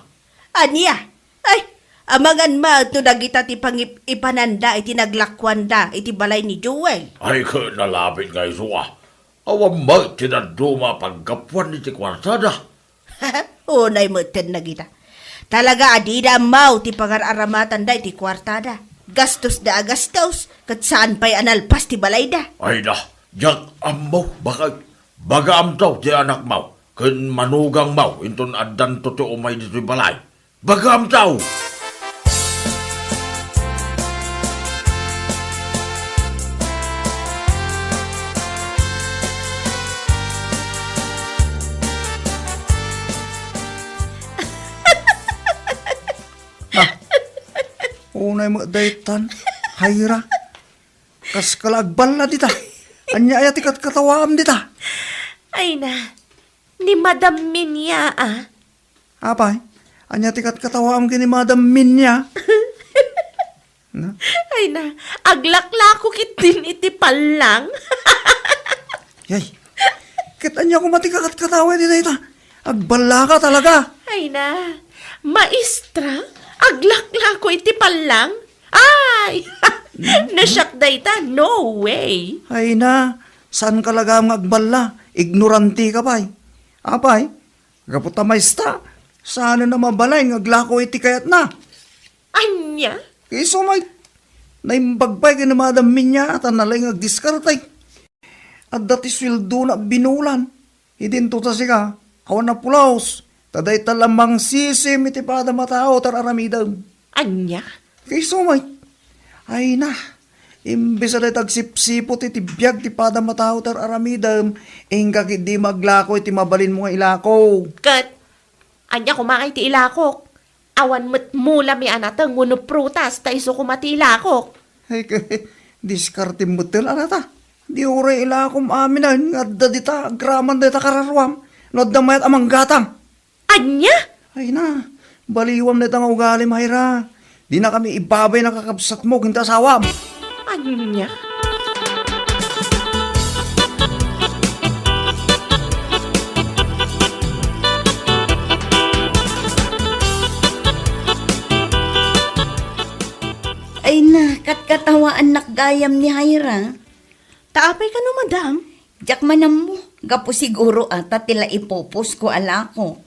Anya? Ay, amangan ma at nagita ti ipananda iti naglakwanda iti balay ni Joel. Ay ka nalapit kay suwa. Awang mag tinaduma pagkapuan ni ti kwartada. Unay mo ten nagita. Talaga adida mau ti pagararamatan da iti kwartada. Gastos da gastos, kat saan pa'y analpas ti balay da. Ay na, jak amaw bakay. Baga amtaw ti anak maw. Kun manugang maw, inton adan to ti umay dito balay. Baga amtaw! na yung mga daytan. Hayra. Kas kalagbal na dita. Anya ayat ikat katawaam dita. Ay na, ni Madam Minya Apay, anya tikat katawaam kini Madam Minya. Na? Ay na, aglakla ko kit din iti palang. Yay. Kit anya ko matikakat katawa dita ita. Agbala ka talaga. Ay na, maestra, aglakla ko iti palang. Ay, nasyak dayta, no way. Ay na, saan ka laga agbala? Ignoranti ka pa'y. Apay, kaputa maista. Sana na mabalay ngaglako iti kayat na. Anya, Iso may naimbagbay ka na madamin niya at analay ngagdiskartay. At dati sweldo na binulan. Idin to ta siya, awan na pulaos. Taday talamang sisim iti pada matao tararamidam. anya, Iso may, ay na, imbes na tagsipsipot iti biyag ti pada matao tararamidam, ingka di maglako iti mabalin mo nga ilako. kat, anya kumakay ti ilakok. Awan mo't mula mi anatang nguno prutas ta iso kumati ilakok. Ay, diskarte mo tel, anata. Di ure ila akom aminan, nga dadita, graman dita kararwam, no damayat amang gatang. Anya? Ay na, baliwam na nga ugali, Mayra. Di na kami ibabay na kakabsat mo, kinta sawam. Anya? Ay na, katkatawaan nakgayam ni Hayra. Taapay ka no, madam. Jak manam mo, gapo siguro ata tila ipopos ko alako.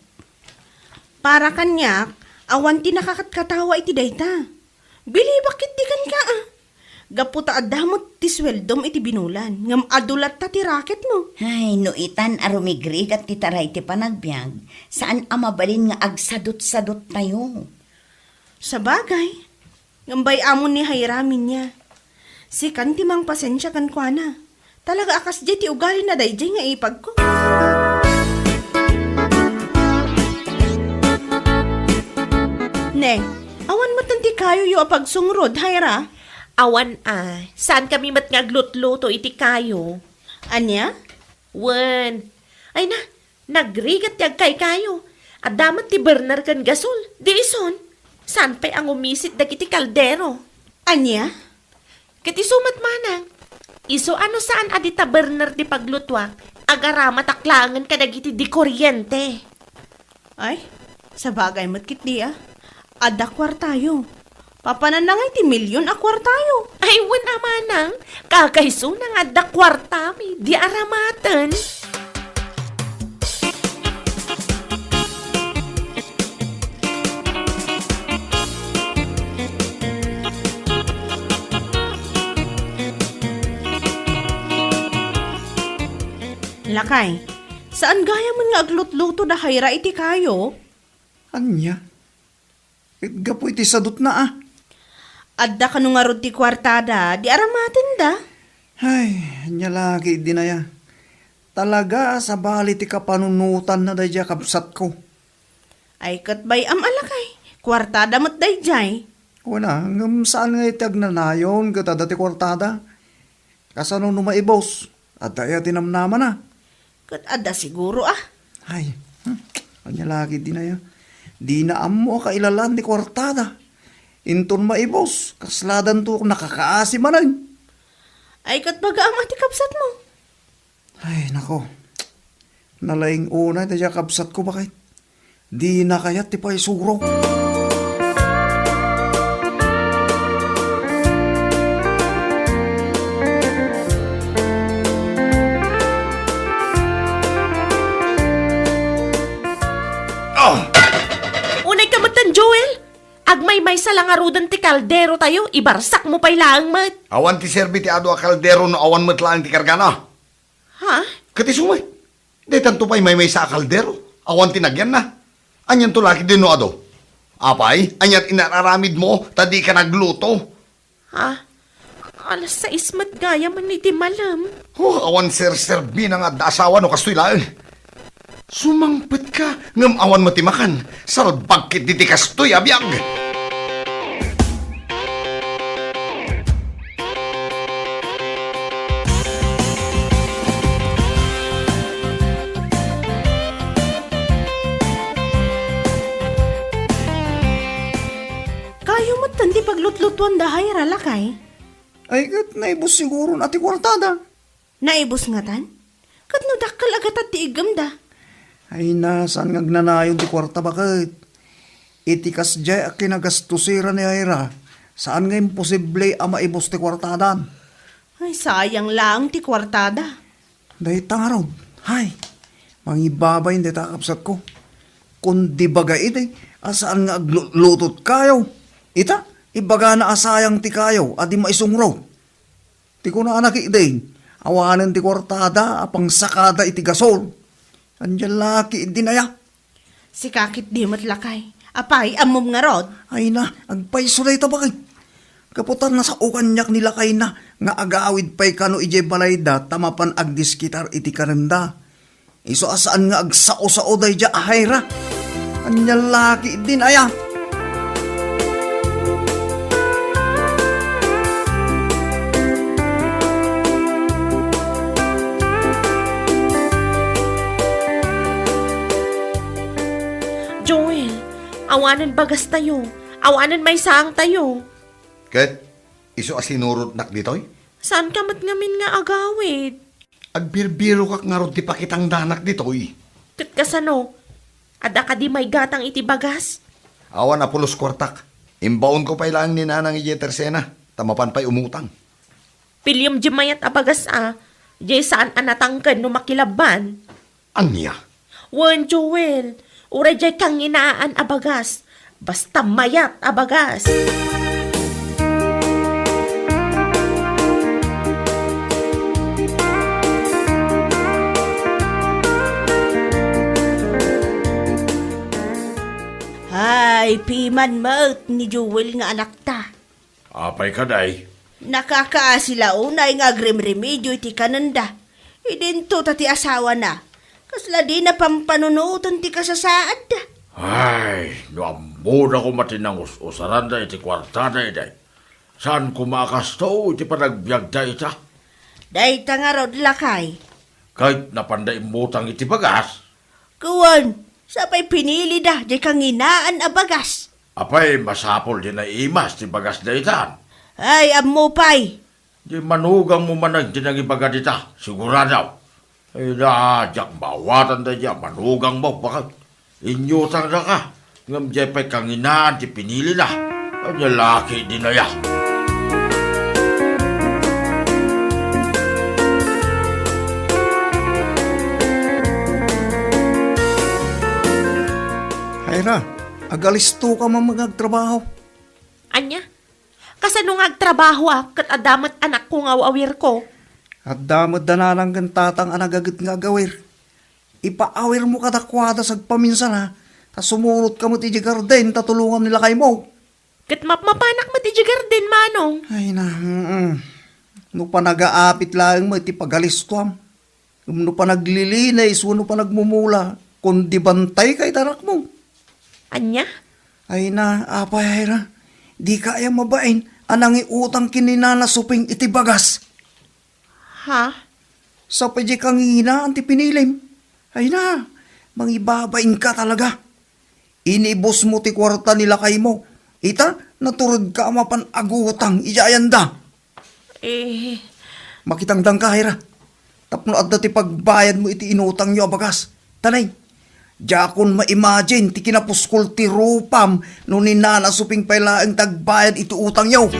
Para kanyak, awan ti nakakatkatawa iti dayta. Bili bakit di kan ka Gaputa adamot ti sweldom iti binulan. Ngam adulat ta ti raket mo. Ay, no itan arumigrig at titaray ti panagbiag. Saan amabalin nga agsadot-sadot tayo? Sa bagay, ngambay amon ni hayramin niya. Si kan ti mang pasensya kan kwa na. Talaga akas di ti ugali na dayjay nga ipag ko. Neng, awan mo tanti kayo yu apagsungrod, hayra? Awan saan kami mat ngaglutluto iti kayo? Anya? Wen, ay na, nagrigat yag kay kayo. At damat ti burner kan gasol, di ison. Saan pa'y ang umisit dagiti kaldero? Anya? Kati sumat manang. Iso ano saan adita burner di paglutwa? Agarama taklangan ka dagiti di kuryente. Ay, sa bagay mo't kit di Adakwar tayo. Papananangay ti milyon akwar tayo. Ay, wen amanang. Kakaiso na nga da kwartami. Di aramatan. Lakay, saan gaya mo nga aglutluto da hayra iti kayo? Anya? Gapo iti sadot na Adda ka nung arod ti kwartada, di aramatin da. Ay, anya lagi di na ya. Talaga sa bali ti kapanunutan na dadya kapsat ko. Ay katbay am alakay, kwartada mo't dayjay. Wala, ngam saan nga itag na nayon kata dati kwartada. Kasano numaibos, at daya tinamnaman na. Kat adda siguro Ay, anya lagi di na ya. Di na amo kailalan ni kwartada. Inton maibos, kasladan to nakakaasi manan. Ay katbaga am ati kapsat mo. Ay, nako. Nalaing una na siya kapsat ko bakit? Di na kayat ti pa'y suro. Unay kamatan, Joel. Agmay-may sa langarudan ti kaldero tayo. Ibarsak mo pa'y laang mat. Awan ti serbi ti ado a kaldero no awan mo't lang ti kargana. Ha? Kati sumay. Di tanto pa'y may sa kaldero. Awan tinagyan na. Anyan to laki din no ado. Apay, anyat inararamid mo, tadi ka nagluto. Ha? Alas sa ismat gaya man iti malam. Awan serbi na nga asawa no kastoy laeng. Sumangpet ka, ngam awan mo timakan. Salbagkit di ti kastoy abiyag. ti paglutlutuan da hayra lakay? Ay, kat naibos siguro na ti kwartada. Naibos nga tan? Kat no dakkel agat at ti igam da. Ay na, saan nga gnanayon ti kwarta bakit? Itikas jay a kinagastusira ni Ira. Saan nga imposible a maibos ti kwartadan? Ay, sayang lang ti kwartada. Dahil tangarod, hay, mangibabay hindi takapsat ko. Kundi bagay iti, asaan nga aglutot kayo. Ita, ibaga na asayang ti kayo, adi maisungro. Ti ko na anak iti, awanan ti kwartada, apang sakada iti gasol. Andiyan laki iti na ya. Si kakit di matlakay. Apay, amom nga rod. Ay na, agpaiso na ito bakit? Kaputan na sa ukanyak nila kay na, nga agawid pa'y kano ije balayda, tamapan agdiskitar iti kananda. Iso asaan nga agsao-sao day dya ahayra. Anyang laki din aya. Joel, awanan bagas tayo. Awanan may saang tayo. Kat, iso asinurot nak ditoy? Saan ka matngamin nga agawid? Agbirbiro kak nga rod ti pakitang danak ditoy. Kat kasano? Ada ka di may gatang iti bagas? Awan apulos kwartak. Imbaon ko pa ilang ni nanang ije tersena. Tamapan pa'y umutang. Pilyom di mayat abagas Di saan anatangkan no makilaban? Anya? Wan, Joel. Uray jay kang inaan abagas. Basta mayat abagas. Ay, piman maut ni Joel nga anak ta. Apay ka day. Nakakaasila unay nga agrimremedyo iti kananda. Idinto tati asawa na. Kasla di na pampanunutan ti kasasaad da. Ay, no ambo na ko matinang usaran da iti kwartada day. Saan ko makasto iti panagbiag da ita? Day nga rod lakay. Kahit napanday mutang iti bagas. Kuwan, sapay pinili da, di kang inaan abagas. Apay, masapol din na imas ti bagas da itan. Ay, ammo pay. Di manugang mo manag din ang ibaga dita, siguradaw. Ay jak bawatan da dya, manugang mo, baka inyutang na ka. Ngam dya pa'y kanginaan, di pinili na. Ang lalaki din na ya. Hayra, agalisto ka mamagagtrabaho. Anya? Kasano nga agtrabaho kat adamat anak ko nga awir ko. At damod na lang gantatang anagagit nga gawir. Ipaawir mo kadakwada sa paminsan ha. Ta sumurot ka mo ti garden, tatulungan nila kay mo. Kat mapanak mo ti garden, manong. Ay na, no pa nag-aapit lang mo, iti pagalistuam. No pa naglilinay, no pa nagmumula. Kundi bantay kay tarak mo. Anya? Ay na, apay Hayra. Di kaya mabain, anang iutang kininana suping iti bagas. Ha? Sa pwede kang hinaan ti pinilim. Ay na, mangibabain ka talaga. Inibos mo ti kwarta nila kay mo. Ita, naturod ka mapan agutang, ijayanda. Eh, Makitangdang ka, Hayra. Tapno at ti pagbayad mo iti inutang nyo abagas. Tanay, jakon ma-imagine ti kinapuskol ti rupam no ni nana suping pailaang tagbayad iti utang nyo.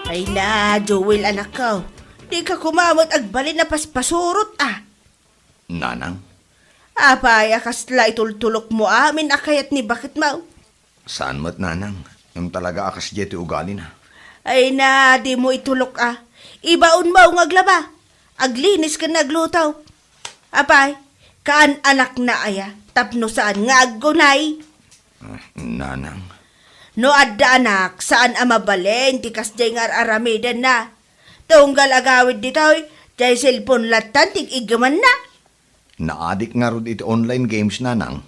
Ay na, Joel anak ko. Di ka kumamot agbalin na paspasurot Nanang, Apay, akasla itultulok mo amin akayat ni bakit mau. saan mo't nanang? Yung talaga akas jeti ugali na. Ay na, di mo itulok Ibaon mo ang aglaba. Aglinis ka naglutaw. Apay, kaan anak na aya, tapno saan nga aggunay. Nanang, No adda anak, saan amabalen, tikas jay nga aramidan na. Tunggal agawid ditoy, jay cellphone latan, tig igaman na. naadik nga rod iti online games nanang.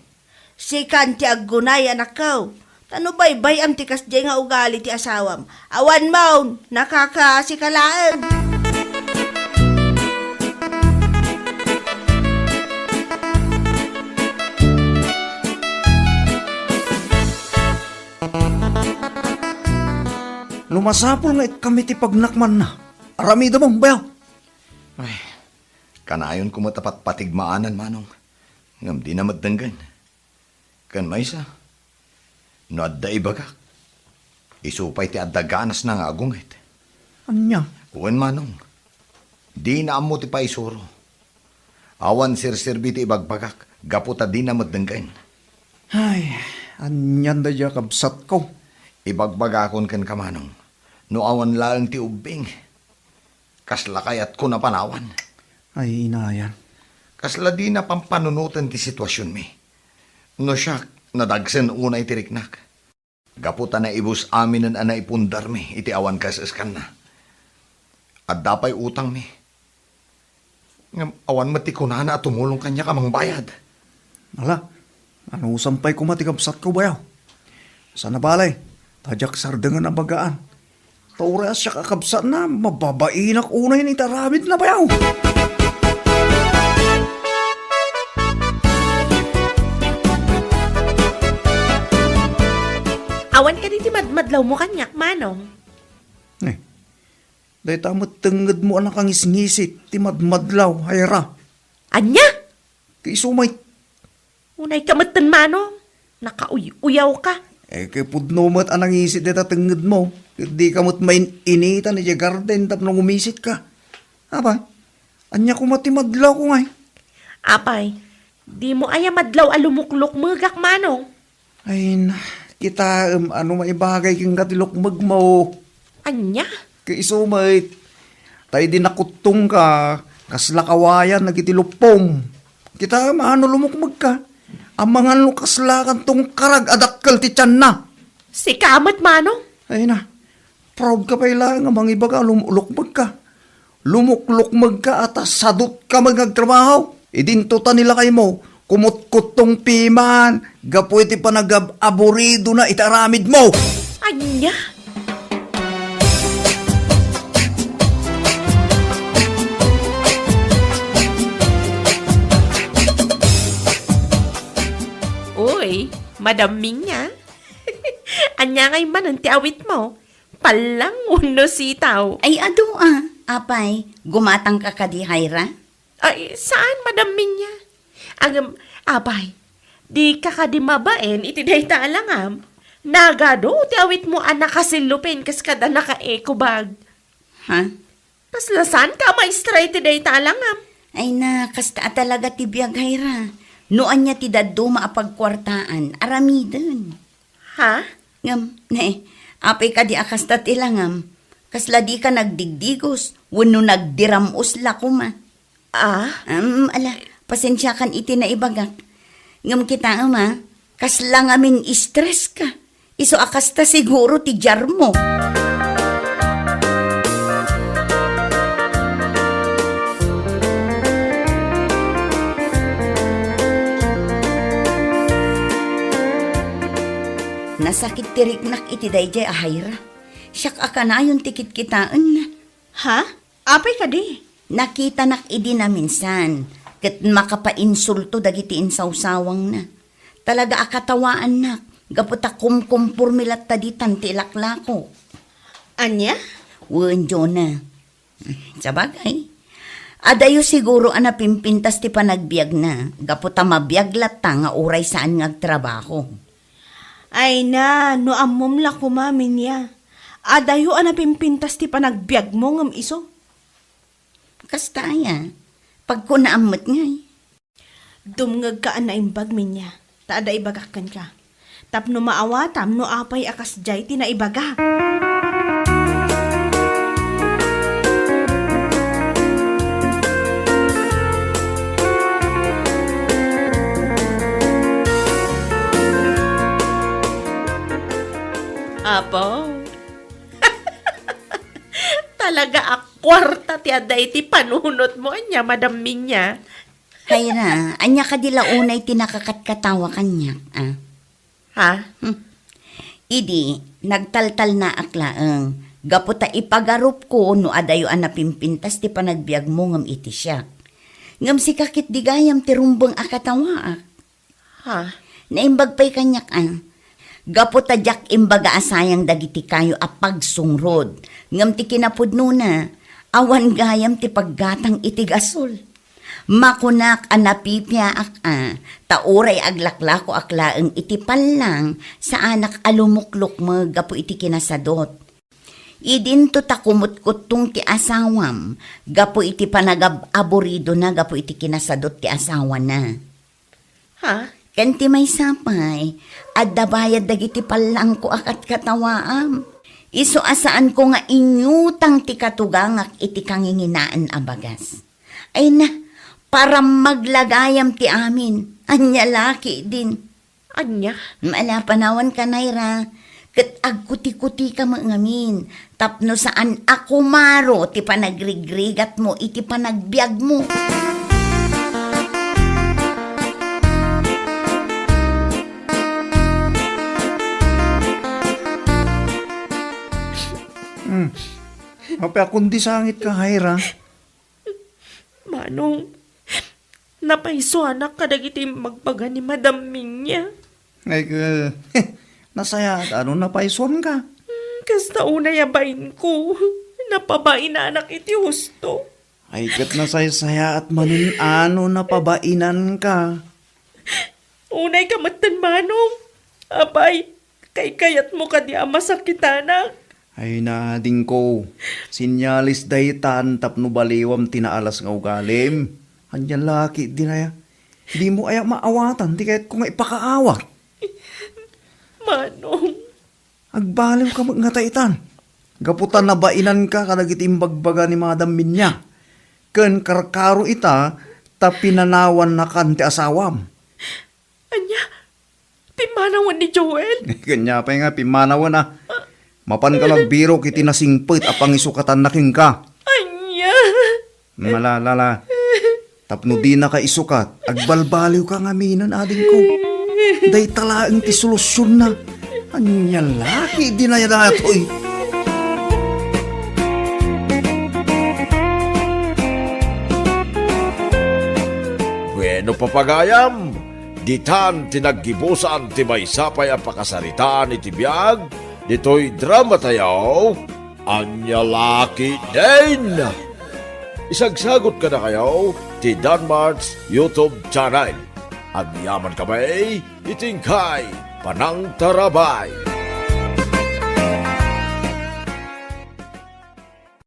Si kanti aggunay anak ko. Tano bay ang tikas jay nga ugali ti asawam. Awan maun, nakakasikalaan. lumasapol nga kami ti pagnakman na. Arami damang bayaw. Ay, kanayon ko matapat patigmaanan, manong. Ngam di na madanggan. Kan may isa. No adda ibagak. Isupay ti adda ganas na nga agungit. Anya? Uwan, manong. Di na amo ti paisuro. Awan sir-sirbi ti ibagbagak. Gaputa di na madanggan. Ay, anyan da dya kabsat ko. Ibagbagakon kan kamanong. No awan lang ti ubing. Kaslakayat ko na panawan. Ay, inayan. Kasla di na pampanunutan ti sitwasyon mi. No siya, nadagsen unay ti riknak. Gaputa na ibus amin ang naipundar mi, iti awan kasaskan na. At dapay utang mi. Ngam awan matikunan na at tumulong kanya kamang bayad. Ala, ano sampay ko matikabsat ko bayaw? Sana balay, tadyak sardangan ang bagaan. Tauras siya kakabsat na, mababainak unay ni taramid na bayaw. Awan ka di madmadlaw mo kanyak, manong. Eh, dahil tamot tengad mo anak ang isngisit, ti madmadlaw, hayra. Anya? Kay sumay, Unay kamatan, manong. Nakauyaw ka. kay pudnomat anang isit dita tengad mo. Di kamot main initan ni garden tap nang umisit ka. Aba, anya ko matimadlaw ko ngay. Apay, di mo aya madlaw alumuklok magak, manong. Ay na, kita ano maibagay kang katilokmag mo. Anya? Kay sumay, tayo din nakutong ka, kasla kawayan nagitilupong. Kita maano lumukmag ka. Ang mga lukaslakan tong karag adakkel ti tiyan na. Si kamat, manong. Ay na, proud ka pa ilang ang mga iba ka, lumulukmag ka. Lumuklukmag ka at sadot ka magagtrabaho. Idintutan nila kay mo, kumutkutong piman, gapoy ti panag-aburido na itaramid mo. Anya? Uy, madaming niya. Anya ngay man ang tiawit mo. Palang uno sitaw. Ay, ado apay, gumatang ka kadi hayra? Ay, saan madaming niya? Ang, abay, di ka kadimabaen, itiday talangam. Nagado, tiawit mo anak kasilupin kas kada naka-eco bag. Ha? Tas lasan ka maestra itiday talangam. Ay na, kasta talaga ti biyag hayra. Noan niya ti daddo maapagkwartaan, aramidon. Ha? Ngam, apay ka di akasta tilangam. Kasla di ka nagdigdigos, wano nagdiramos la kuma. Ah? Ala, pasensya kan iti na ibagak. Ngam kita kasla ngamin stress ka. Iso akasta siguro ti jar mo. Nasakit tiriknak iti dayjay ahayra. Siyak akanayon tikit kitaan na. Ha? Apay ka di. Nakita nak idi na minsan. Kat makapainsulto dagiti insawsawang na. Talaga akatawaan nak. Gaputa kumkumpurmilat taditan ti ilaklako. Anya? Wen na. Sa bagay. Adayo siguro anapimpintas ti panagbiag na. Gaputa mabiyaglat ta nga uray saan ngagtrabaho. Ay na, no amom la kumamin niya. Adayo anapimpintas ti panagbiag mo ngam iso. Kastaya. Pag ko naamot ngay. Dumngag ka na imbag min niya. Taada ibagakan ka. Tapno maawatam no apay akas jay ti na ibaga. Apo. Talaga akwarta ti aday ti panunot mo anya, madaming niya. Hayra, anya ka dila unay tinakakatkatawa kanya. Ha? Idi, nagtaltal na aklaang. Gaputa ipagarup ko no adayo anapimpintas ti panagbiag mo ngam iti siya. Ngam si kakit digayam ti rumbang akatawa. Ha? Naimbag pa'y kanyak Gaputadyak imbaga asayang dagiti kayo a pagsungrod. Ngam ti kinapudno na, awan gayam ti paggatang itigasol. Makunak a napipiaak tauray aglaklako aklaeng iti panlang sa anak alumuklok mo gapu iti kinasadot. Idinto ta kumutkutong ti asawam, gapu iti panagaborido na gapu iti kinasadot ti asawa na. Ha? Kanti may sapay, adda bayad dagiti palang ko akat katawaam. Iso asaan ko nga inyutang ti katugangak iti kanginginaan abagas. Ay na, para maglagayam ti amin, anya laki din. Anya? Malapanawan ka, Naira. Kat agkuti-kuti ka mangamin. Tapno saan ako maro ti panagrigrigat mo, iti panagbiag mo. Mapaya kundi sangit ka, Haira. Manong, napaiso anak kadagiti magbaga ni Madam Minya. Ay, nasaya at ano napaison ka? Kasta unay abayin ko. Napabain na anak iti husto. Ay, kat nasaya at manin ano napabainan ka. Unay kamatan manong. Abay, kay kayat mo ka di masakit anak. Ay nading ko, sinyalis daytan tapno baliwam tinaalas nga ugalim. Anyan laki di na ya. Di mo ayak maawatan, di kahit kung ipakaawa. Manong, Agbaliw ka nga taitan. Gaputan na bainan ka kadagiting bagbaga ni Madam Minya. Ken karkaro ita, tapinanawan na kan ti asawam. anya, pimanawan ni Joel. Kanya pa nga, pimanawan na. Mapan ka nagbiro kiti nasingpit apang isukatan na king ka. Anya. Malalala. Tapno di na ka isukat, agbalbaliw ka nga minan ading ko. Day talaang ti solusyon na. Anya laki di na yada ito'y. Bueno papagayam, ditan tinaggibusan ti may sapay ang pakasaritaan iti biyag, dito'y drama tayo, anya laki din. Isagsagot ka na kayo, ti Danmart's YouTube channel. Ang yaman kamay, itingkay, panang tarabay.